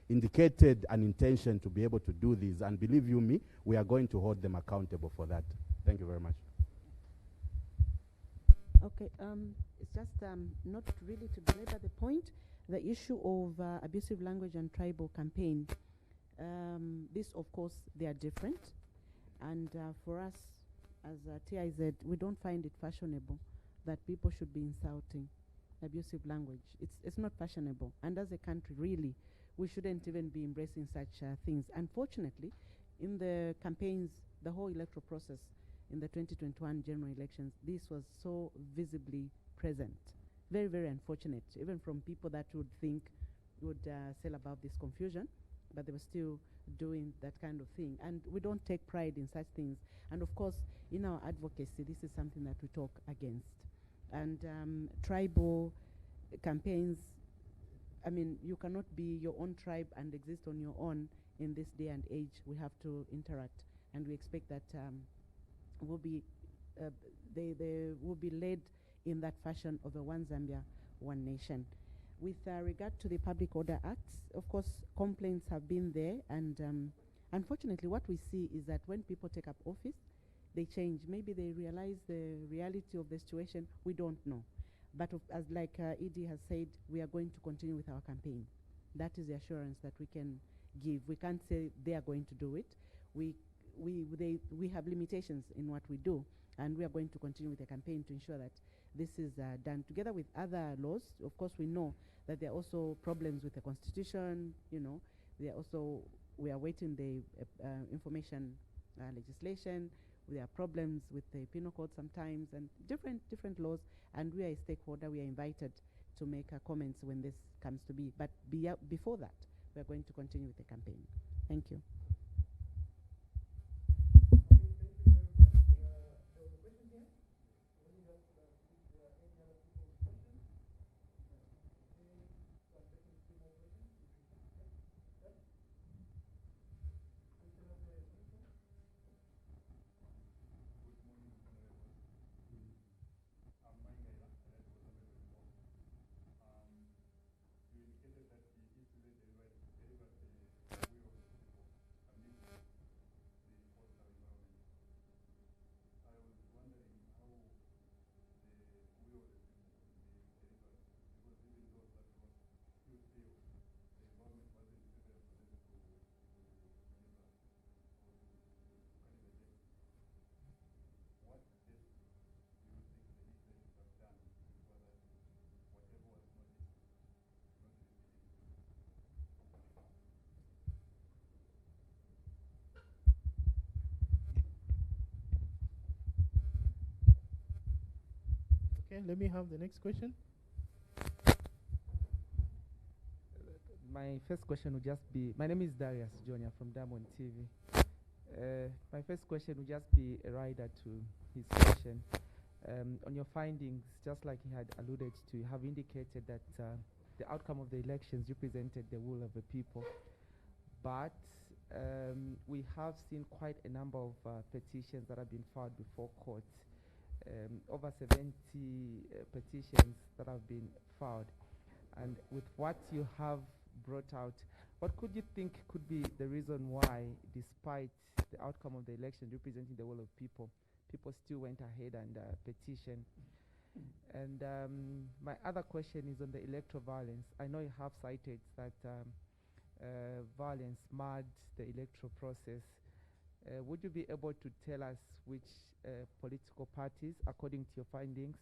indicated an intention to be able to do this, and believe you me, we are going to hold them accountable for that. Thank you very much. Okay, it's just not really to belabor the point, the issue of abusive language and tribal campaign. This, of course, they are different, and for us as TIZ, we don't find it fashionable that people should be insulting abusive language. It's not fashionable, and as a country, really, we shouldn't even be embracing such things. Unfortunately, in the campaigns, the whole electoral process in the 2021 general elections, this was so visibly present. Very, very unfortunate, even from people that would think would say about this confusion, but they were still doing that kind of thing. And we don't take pride in such things. And of course, in our advocacy, this is something that we talk against. And tribal campaigns, I mean, you cannot be your own tribe and exist on your own in this day and age. We have to interact, and we expect that they will be led in that fashion of a one Zambia, one nation. With regard to the Public Order Acts, of course, complaints have been there, and unfortunately, what we see is that when people take up office, they change. Maybe they realize the reality of the situation. We don't know. But as like Edie has said, we are going to continue with our campaign. That is the assurance that we can give. We can't say they are going to do it. We have limitations in what we do, and we are going to continue with the campaign to ensure that this is done together with other laws. Of course, we know that there are also problems with the Constitution. We are waiting the information legislation. There are problems with the penal code sometimes, and different laws, and we are a stakeholder. We are invited to make comments when this comes to be. But before that, we are going to continue with the campaign. Thank you. Okay, let me have the next question. My first question would just be, my name is Darius Junior from Diamond TV. My first question would just be a rider to his question. On your findings, just like he had alluded to, you have indicated that the outcome of the elections represented the will of the people. But we have seen quite a number of petitions that have been filed before court. Over 70 petitions that have been filed. And with what you have brought out, what could you think could be the reason why, despite the outcome of the election representing the will of people, people still went ahead and petitioned? And my other question is on the electoral violence. I know you have cited that violence marred the electoral process. Would you be able to tell us which political parties, according to your findings,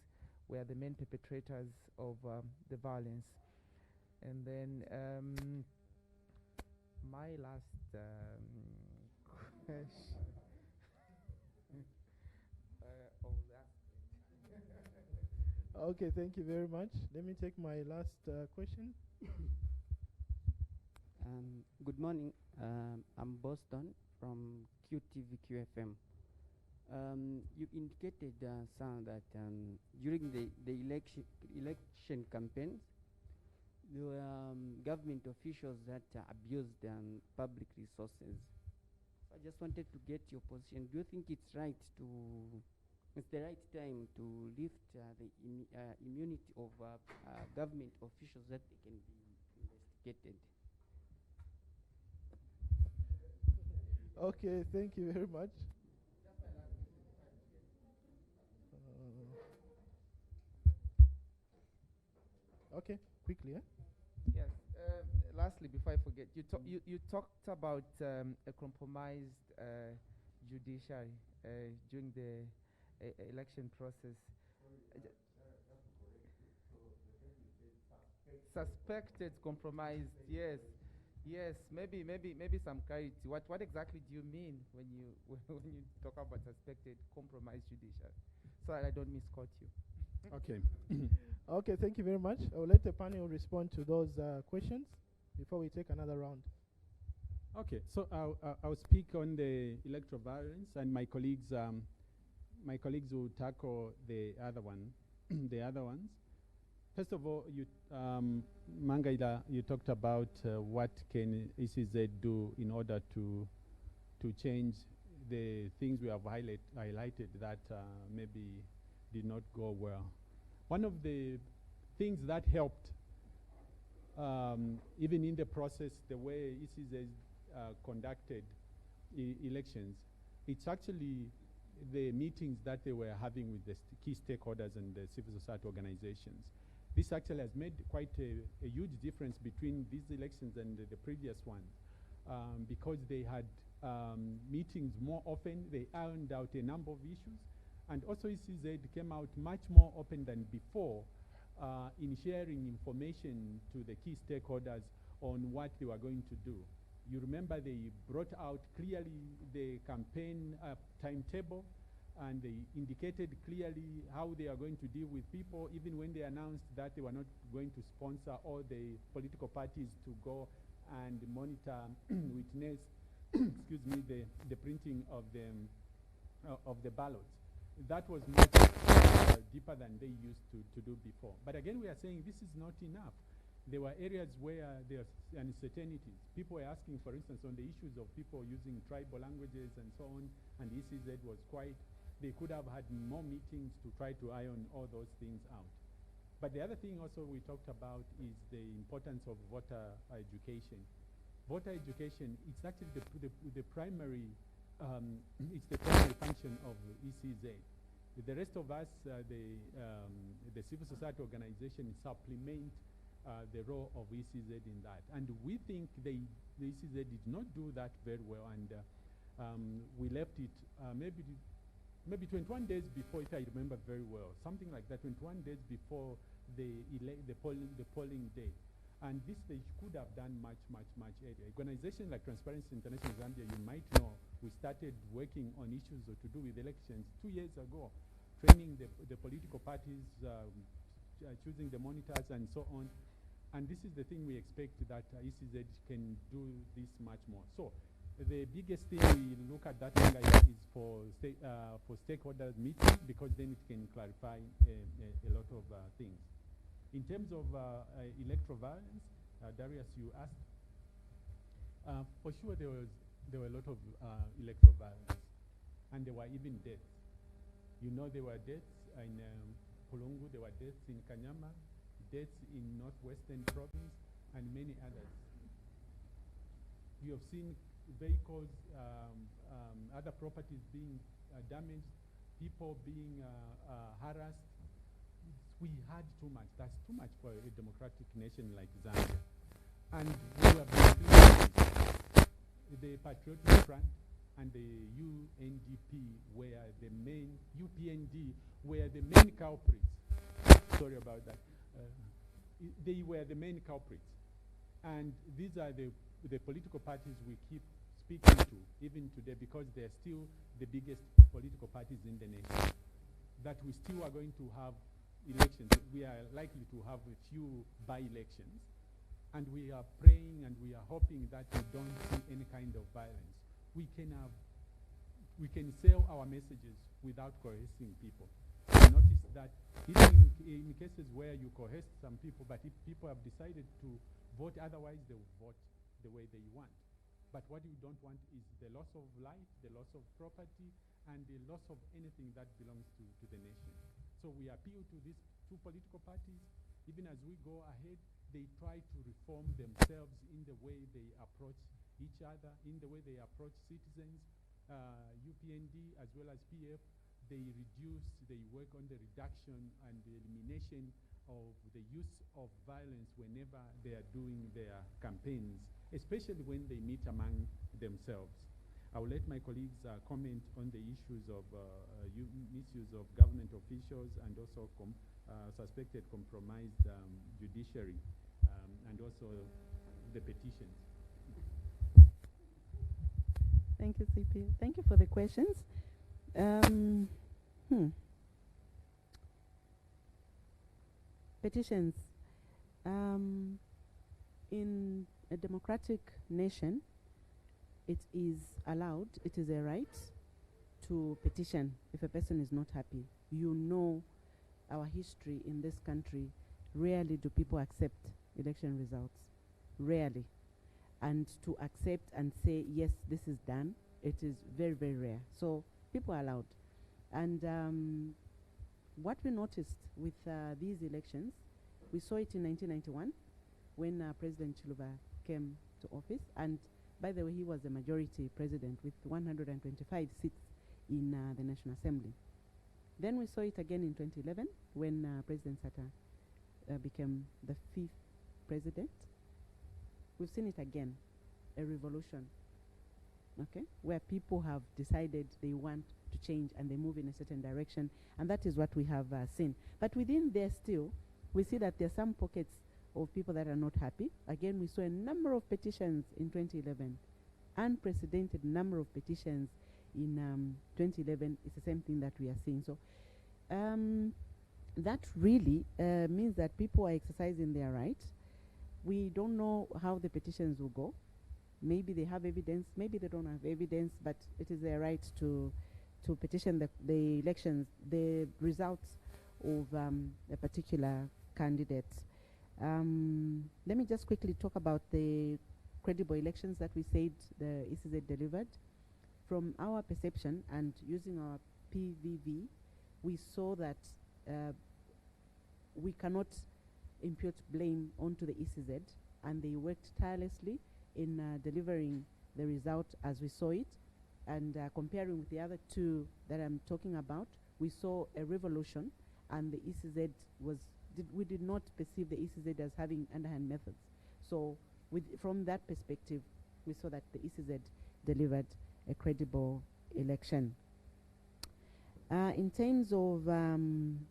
were the main perpetrators of the violence? And then my last question. Okay, thank you very much. Let me take my last question. Good morning. I'm Boston from QTV QFM. You indicated, Sam, that during the election campaigns, there were government officials that abused public resources. So I just wanted to get your position. Do you think it's the right time to lift the immunity of government officials that they can be investigated? Okay, thank you very much. Okay, quickly, eh? Yes. Lastly, before I forget, you talked about a compromised judiciary during the election process. Suspected, compromised. Yes, yes. Maybe some clarity. What exactly do you mean when you when you talk about suspected, compromised judiciary? So I don't misquote you. Okay. Okay, thank you very much. I will let the panel respond to those questions before we take another round. Okay, so I'll speak on the electoral violence, and my colleagues will tackle the other one, the other ones. First of all, Mangaida, you talked about what can ECZ do in order to change the things we have highlighted that maybe did not go well. One of the things that helped, even in the process, the way ECZ conducted elections, it's actually the meetings that they were having with the key stakeholders and the civil society organizations. This actually has made quite a huge difference between these elections and the previous ones, because they had meetings more often. They ironed out a number of issues. And also ECZ came out much more open than before in sharing information to the key stakeholders on what they were going to do. You remember they brought out clearly the campaign timetable, and they indicated clearly how they are going to deal with people, even when they announced that they were not going to sponsor all the political parties to go and monitor, witness, excuse me, the printing of the ballots. That was much deeper than they used to do before. But again, we are saying this is not enough. There were areas where there are uncertainties. People were asking, for instance, on the issues of people using tribal languages and so on, and ECZ was quite, they could have had more meetings to try to iron all those things out. But the other thing also we talked about is the importance of voter education. Voter education, it's actually the primary it's the primary function of ECZ. The rest of us, the civil society organization, supplement the role of ECZ in that. And we think the ECZ did not do that very well, and we left it maybe 21 days before, if I remember very well, something like that, 21 days before the polling day. And this they could have done much earlier. Organizations like Transparency International Zambia, you might know, we started working on issues to do with elections 2 years ago. training the political parties, choosing the monitors and so on. And this is the thing we expect that ECZ can do this much more. So the biggest thing we look at that is for stakeholder meeting, because then it can clarify a lot of things. In terms of electoral violence, Darius, you asked. For sure, there were a lot of electoral violence, and there were even deaths. You know, there were deaths in Pulungu, there were deaths in Kanyama, deaths in Northwestern Province, and many others. You have seen vehicles, other properties being damaged, people being harassed. We had too much. That's too much for a democratic nation like Zambia. And we have been doing the Patriotic Front and the UNDP were the main, UPND were the main culprits. Sorry about that. They were the main culprits. And these are the political parties we keep speaking to, even today, because they're still the biggest political parties in the nation. That we still are going to have elections. We are likely to have a few by-elections. And we are praying and we are hoping that we don't see any kind of violence. We can sell our messages without coercing people. I noticed that even in cases where you coerce some people, but if people have decided to vote otherwise, they will vote the way they want. But what you don't want is the loss of life, the loss of property, and the loss of anything that belongs to the nation. So we appeal to these two political parties. Even as we go ahead, they try to reform themselves in the way they approach each other, in the way they approach citizens. UPND as well as PF, they work on the reduction and the elimination of the use of violence whenever they are doing their campaigns, especially when they meet among themselves. I will let my colleagues comment on the issues of misuse of government officials and also suspected compromised judiciary and also the petitions. Thank you, CP. Thank you for the questions. Petitions. In a democratic nation, it is allowed, it is a right to petition if a person is not happy. You know our history in this country. Rarely do people accept election results. Rarely. And to accept and say, yes, this is done, it is very, very rare. So people are allowed. And what we noticed with these elections, we saw it in 1991 when President Chiluba came to office. And by the way, he was a majority president with 125 seats in the National Assembly. Then we saw it again in 2011 when President Sata became the 5th president. We've seen it again, a revolution, okay, where people have decided they want to change and they move in a certain direction, and that is what we have seen. But within there still, we see that there are some pockets of people that are not happy. Again, we saw a number of petitions in 2011, unprecedented number of petitions in 2011. It's the same thing that we are seeing. So that really means that people are exercising their right. We don't know how the petitions will go. Maybe they have evidence, maybe they don't have evidence, but it is their right to petition the elections, the results of a particular candidate. Let me just quickly talk about the credible elections that we said the ECZ delivered. From our perception and using our PVV, we saw that we cannot impute blame onto the ECZ, and they worked tirelessly in delivering the result as we saw it. And comparing with the other two that I'm talking about, we saw a revolution, and the ECZ we did not perceive the ECZ as having underhand methods. So from that perspective, we saw that the ECZ delivered a credible election. In terms of,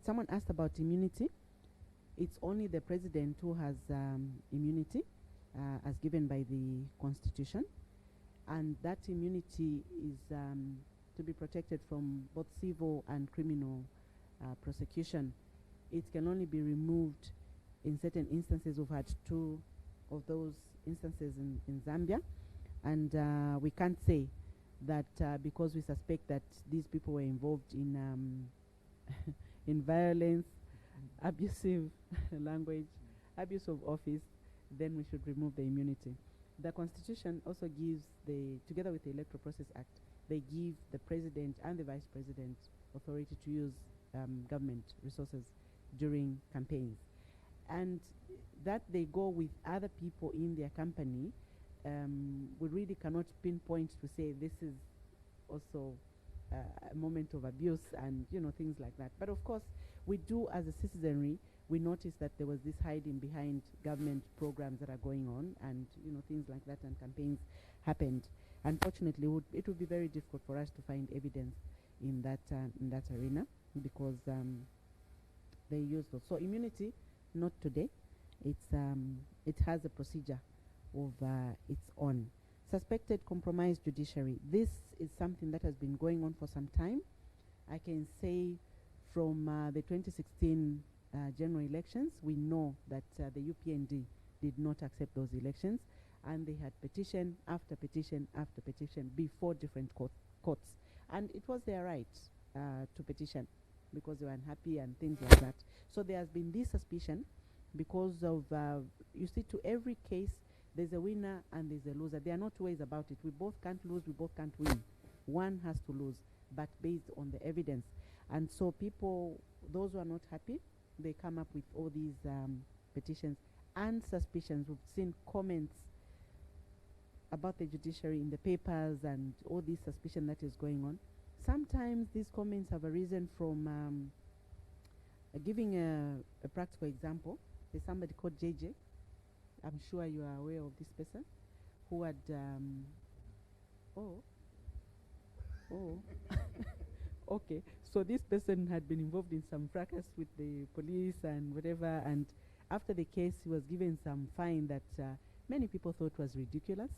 someone asked about immunity. It's only the president who has immunity as given by the Constitution. And that immunity is to be protected from both civil and criminal prosecution, it can only be removed in certain instances. We've had 2 of those instances in Zambia, and we can't say that because we suspect that these people were involved in in violence, abusive language, abuse of office, then we should remove the immunity. The Constitution also gives together with the Electoral Process Act, they give the President and the Vice President authority to use government resources during campaigns. And that they go with other people in their company, we really cannot pinpoint to say this is also a moment of abuse and, things like that. But of course, we do, as a citizenry, we noticed that there was this hiding behind government programs that are going on, and things like that, and campaigns happened. Unfortunately, it would be very difficult for us to find evidence in that arena, because they used those. So immunity, not today. It has a procedure of its own. Suspected compromised judiciary. This is something that has been going on for some time. I can say from the 2016 general elections, we know that the UPND did not accept those elections, and they had petition after petition after petition before different courts. And it was their right to petition because they were unhappy and things like that. So there has been this suspicion because of, you see, to every case, there's a winner and there's a loser. There are no two ways about it. We both can't lose, we both can't win. One has to lose, but based on the evidence. And so people, those who are not happy, they come up with all these petitions and suspicions. We've seen comments about the judiciary in the papers and all this suspicion that is going on. Sometimes these comments have arisen from giving a practical example. There's somebody called JJ. I'm sure you are aware of this person who had okay, so this person had been involved in some fracas with the police and whatever, and after the case he was given some fine that many people thought was ridiculous,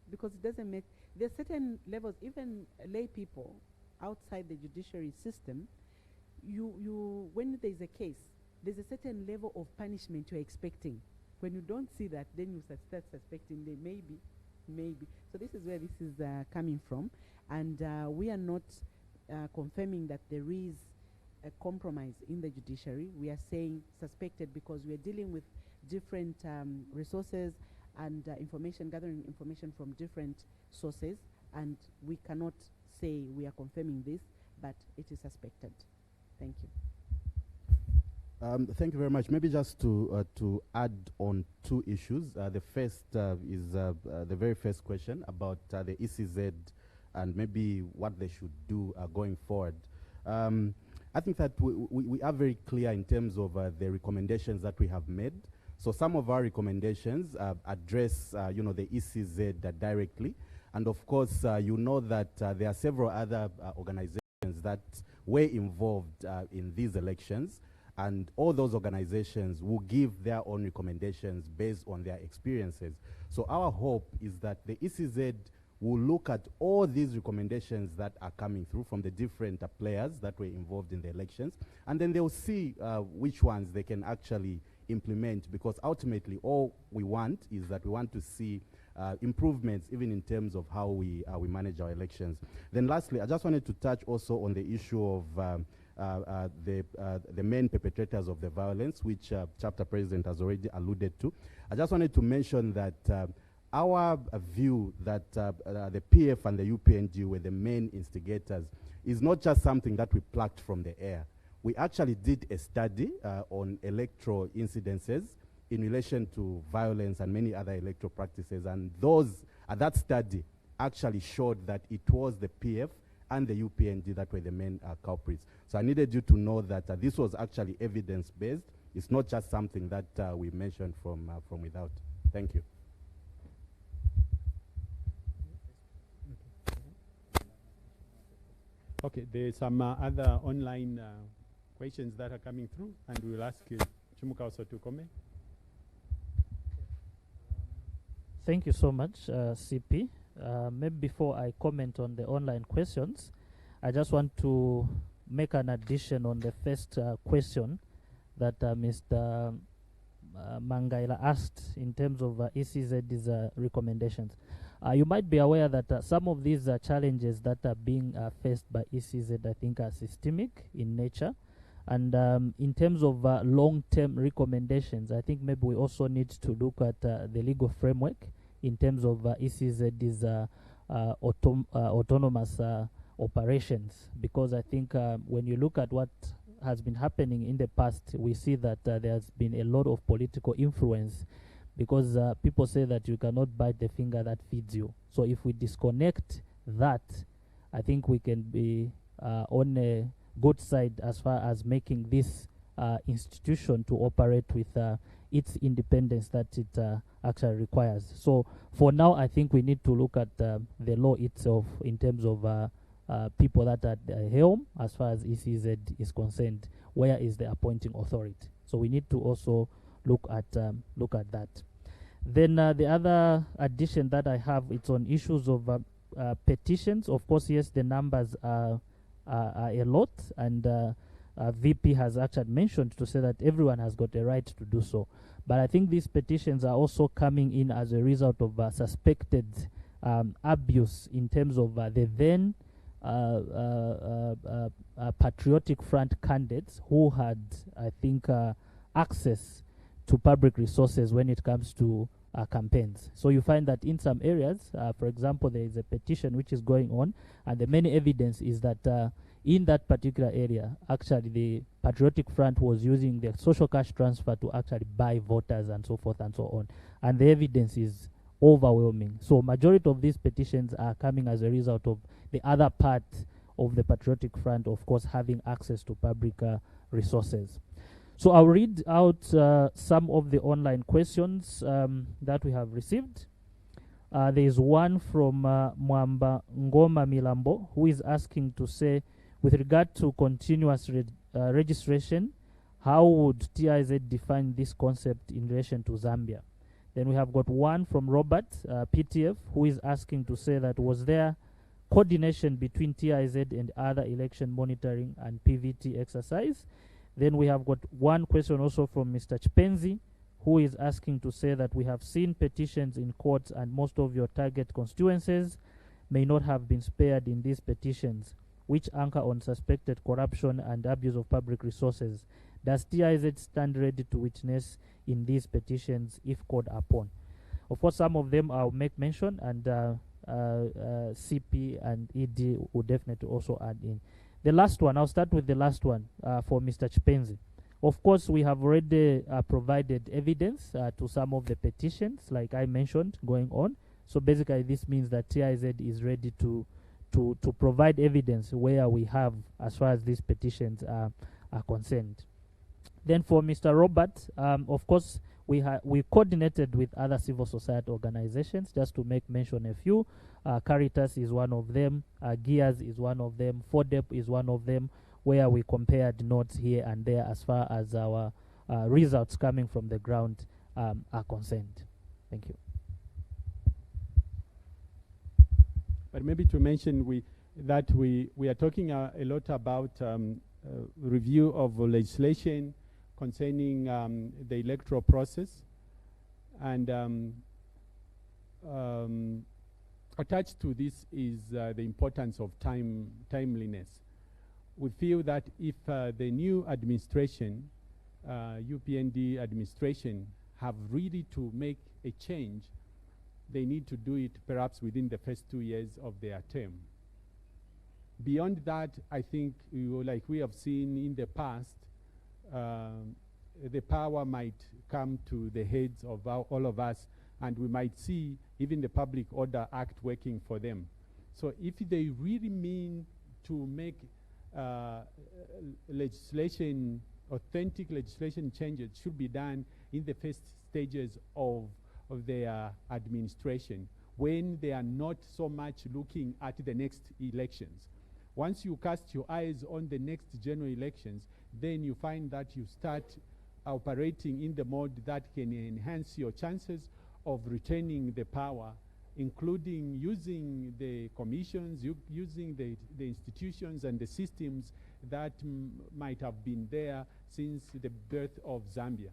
because it doesn't make, there's certain levels, even lay people outside the judiciary system, when there's a case, there's a certain level of punishment you're expecting. When you don't see that, then you start suspecting they maybe. So this is where this is coming from. And we are not confirming that there is a compromise in the judiciary. We are saying suspected because we are dealing with different resources and gathering information from different sources. And we cannot say we are confirming this, but it is suspected. Thank you. Thank you very much. Maybe just to add on 2 issues. The first is the very first question about the ECZ and maybe what they should do going forward. I think that we are very clear in terms of the recommendations that we have made. So some of our recommendations address the ECZ directly. And of course, you know that there are several other organizations that were involved in these elections. And all those organizations will give their own recommendations based on their experiences. So our hope is that the ECZ will look at all these recommendations that are coming through from the different players that were involved in the elections, and then they'll see which ones they can actually implement, because ultimately all we want is that we want to see improvements even in terms of how we manage our elections. Then lastly, I just wanted to touch also on the issue of the main perpetrators of the violence, which chapter president has already alluded to. I just wanted to mention that our view that the PF and the UPNG were the main instigators is not just something that we plucked from the air. We actually did a study on electoral incidences in relation to violence and many other electoral practices, and that study actually showed that it was the PF and the UPNG that were the main culprits. So I needed you to know that this was actually evidence-based. It's not just something that we mentioned from without. Thank you. Okay, there's some other online questions that are coming through, and we'll ask Chumuka also to comment. Thank you so much, CP. Maybe before I comment on the online questions, I just want to make an addition on the first question that Mr. Mangaila asked in terms of ECZ's recommendations. You might be aware that some of these challenges that are being faced by ECZ, I think, are systemic in nature. And in terms of long-term recommendations, I think maybe we also need to look at the legal framework in terms of ECZ's autonomous operations, because I think when you look at what has been happening in the past, we see that there's been a lot of political influence, because people say that you cannot bite the finger that feeds you. So if we disconnect that, I think we can be on a good side as far as making this institution to operate with its independence that it actually requires. So for now, I think we need to look at the law itself in terms of people that are at the helm as far as ECZ is concerned. Where is the appointing authority? So we need to also look at that. Then the other addition that I have, it's on issues of petitions. Of course, yes, the numbers are a lot, and VP has actually mentioned to say that everyone has got a right to do so. But I think these petitions are also coming in as a result of suspected abuse in terms of the then Patriotic Front candidates who had, I think, access to public resources when it comes to campaigns. So you find that in some areas, for example, there is a petition which is going on, and the main evidence is that in that particular area, actually the Patriotic Front was using the social cash transfer to actually buy voters and so forth and so on. And the evidence is overwhelming. So majority of these petitions are coming as a result of the other part of the Patriotic Front, of course, having access to public resources. So I'll read out some of the online questions that we have received. There is one from Mwamba Ngoma Milambo, who is asking to say, with regard to continuous registration, how would TIZ define this concept in relation to Zambia? Then we have got one from Robert, PTF, who is asking to say that was there coordination between TIZ and other election monitoring and PVT exercise? Then we have got one question also from Mr. Chipenzi, who is asking to say that we have seen petitions in courts and most of your target constituencies may not have been spared in these petitions, which anchor on suspected corruption and abuse of public resources. Does TIZ stand ready to witness in these petitions if called upon? Of course, some of them I'll make mention, and CP and ED will definitely also add in. The last one, I'll start with the last one for Mr. Chipenzi. Of course, we have already provided evidence to some of the petitions, like I mentioned, going on. So basically, this means that TIZ is ready to provide evidence where we have, as far as these petitions are concerned. Then for Mr. Robert, of course, we coordinated with other civil society organizations, just to make mention a few. Caritas is one of them, Gears is one of them, FODEP is one of them, where we compared notes here and there as far as our results coming from the ground are concerned. Thank you. But maybe to mention we are talking a lot about review of legislation concerning the electoral process, and attached to this is the importance of timeliness. We feel that if the new administration, UPND administration, have really to make a change, they need to do it perhaps within the first 2 years of their term. Beyond that, I think, like we have seen in the past, the power might come to the heads of all of us, and we might see even the Public Order Act working for them. So if they really mean to make legislation, authentic legislation changes, should be done in the first stages of their administration, when they are not so much looking at the next elections. Once you cast your eyes on the next general elections, then you find that you start operating in the mode that can enhance your chances of retaining the power, including using the commissions, using the institutions and the systems that might have been there since the birth of Zambia.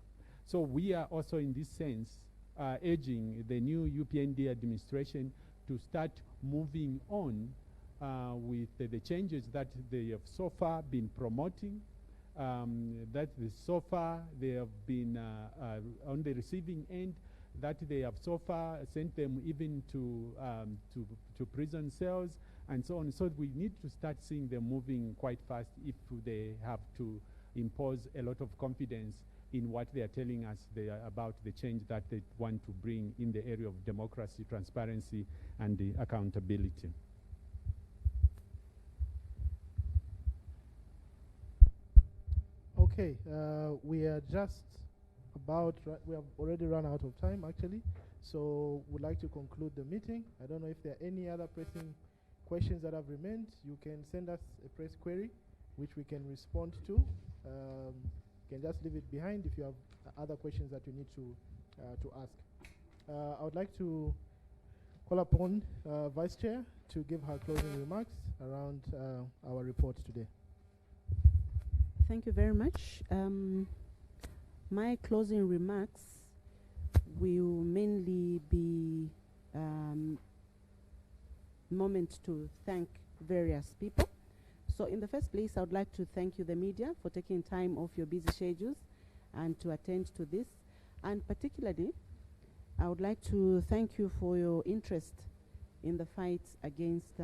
So we are also in this sense urging the new UPND administration to start moving on with the changes that they have so far been promoting, so far they have been on the receiving end, that they have so far sent them even to prison cells and so on. So we need to start seeing them moving quite fast if they have to impose a lot of confidence in what they are telling us about the change that they want to bring in the area of democracy, transparency, and the accountability. Okay, we are just about, we have already run out of time actually, so we'd like to conclude the meeting. I don't know if there are any other pressing questions that have remained. You can send us a press query which we can respond to. You can just leave it behind if you have other questions that you need to ask. I would like to call upon Vice Chair to give her closing remarks around our report today. Thank you very much. My closing remarks will mainly be moment to thank various people. So in the first place, I would like to thank you, the media, for taking time off your busy schedules and to attend to this. And particularly, I would like to thank you for your interest in the fight against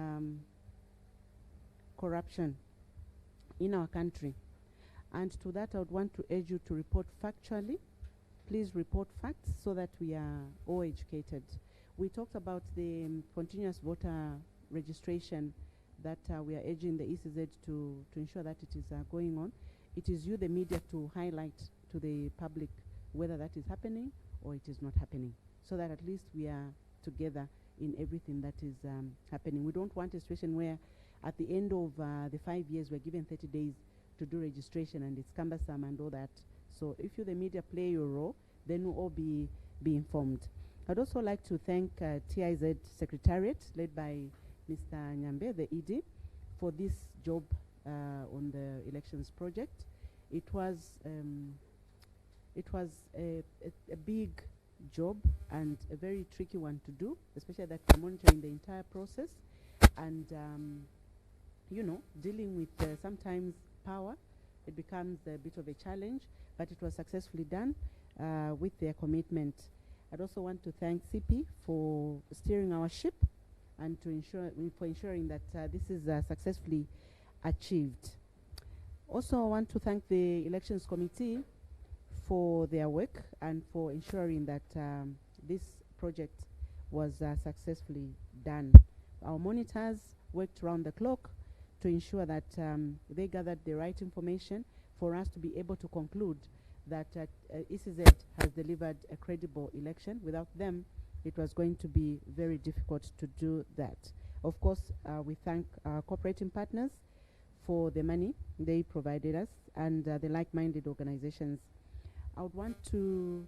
corruption in our country. And to that, I would want to urge you to report factually. Please report facts so that we are all educated. We talked about the continuous voter registration that we are urging the ECZ to ensure that it is going on. It is you, the media, to highlight to the public whether that is happening or it is not happening, so that at least we are together in everything that is happening. We don't want a situation where at the end of the 5 years we're given 30 days to do registration and it's cumbersome and all that. So if you, the media, play your role, then we'll all be informed. I'd also like to thank TIZ Secretariat, led by Mr. Nyambe, the ED, for this job on the elections project. It was a big job and a very tricky one to do, especially that we're monitoring the entire process and you know, dealing with sometimes power. It becomes a bit of a challenge, but it was successfully done with their commitment. I'd also want to thank CP for steering our ship and for ensuring that this is successfully achieved. Also, I want to thank the Elections Committee for their work and for ensuring that this project was successfully done. Our monitors worked around the clock to ensure that they gathered the right information for us to be able to conclude that ECZ has delivered a credible election. Without them, it was going to be very difficult to do that. Of course, we thank our cooperating partners for the money they provided us and the like-minded organizations. I would want to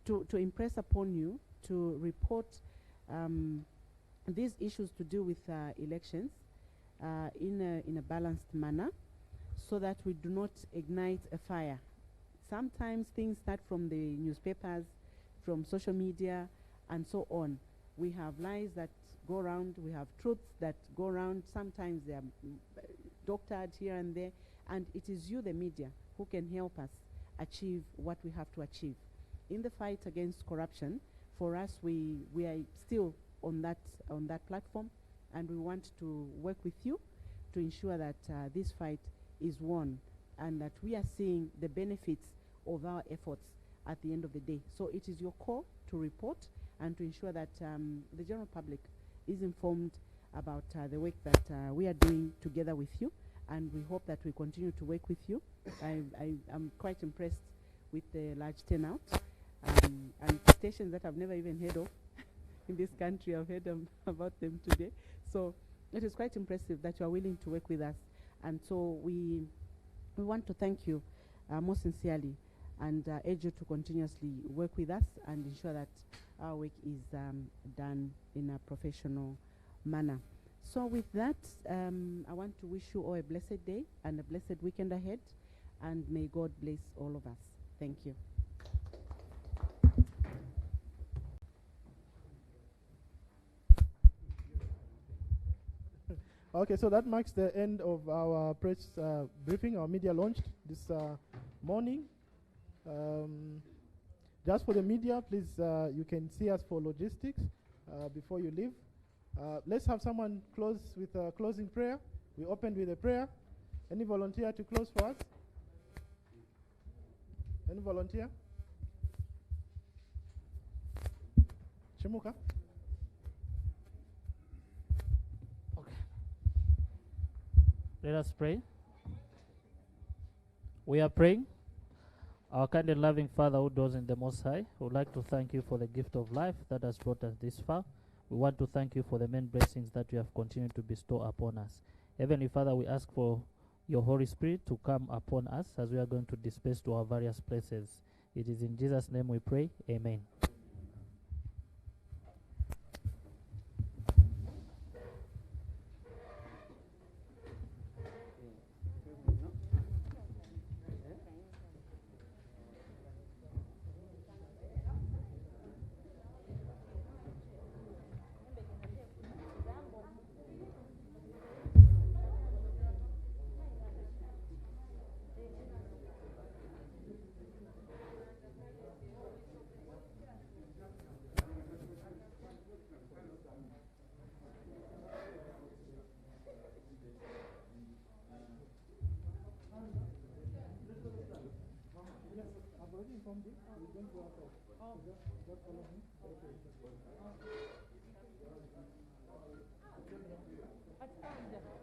to impress upon you to report these issues to do with elections in a balanced manner, so that we do not ignite a fire. Sometimes things start from the newspapers, from social media, and so on. We have lies that go around, we have truths that go around. Sometimes they are doctored here and there, and it is you, the media, who can help us achieve what we have to achieve. In the fight against corruption, for us, we are still on that platform, and we want to work with you to ensure that this fight is won and that we are seeing the benefits of our efforts at the end of the day. So it is your call to report and to ensure that the general public is informed about the work that we are doing together with you, and we hope that we continue to work with you. I'm quite impressed with the large turnout and stations that I've never even heard of in this country. I've heard about them today. So it is quite impressive that you are willing to work with us. And so we want to thank you most sincerely and urge you to continuously work with us and ensure that our work is done in a professional manner. So with that, I want to wish you all a blessed day and a blessed weekend ahead, and may God bless all of us. Thank you. Okay, so that marks the end of our press briefing, our media launch this morning. Just for the media, please, you can see us for logistics before you leave. Let's have someone close with a closing prayer. We opened with a prayer. Any volunteer to close for us? Any volunteer? Chimuka? Let us pray. We are praying. Our kind and loving Father who dwells in the Most High, we would like to thank you for the gift of life that has brought us this far. We want to thank you for the many blessings that you have continued to bestow upon us. Heavenly Father, we ask for your Holy Spirit to come upon us as we are going to disperse to our various places. It is in Jesus' name we pray. Amen. Okay.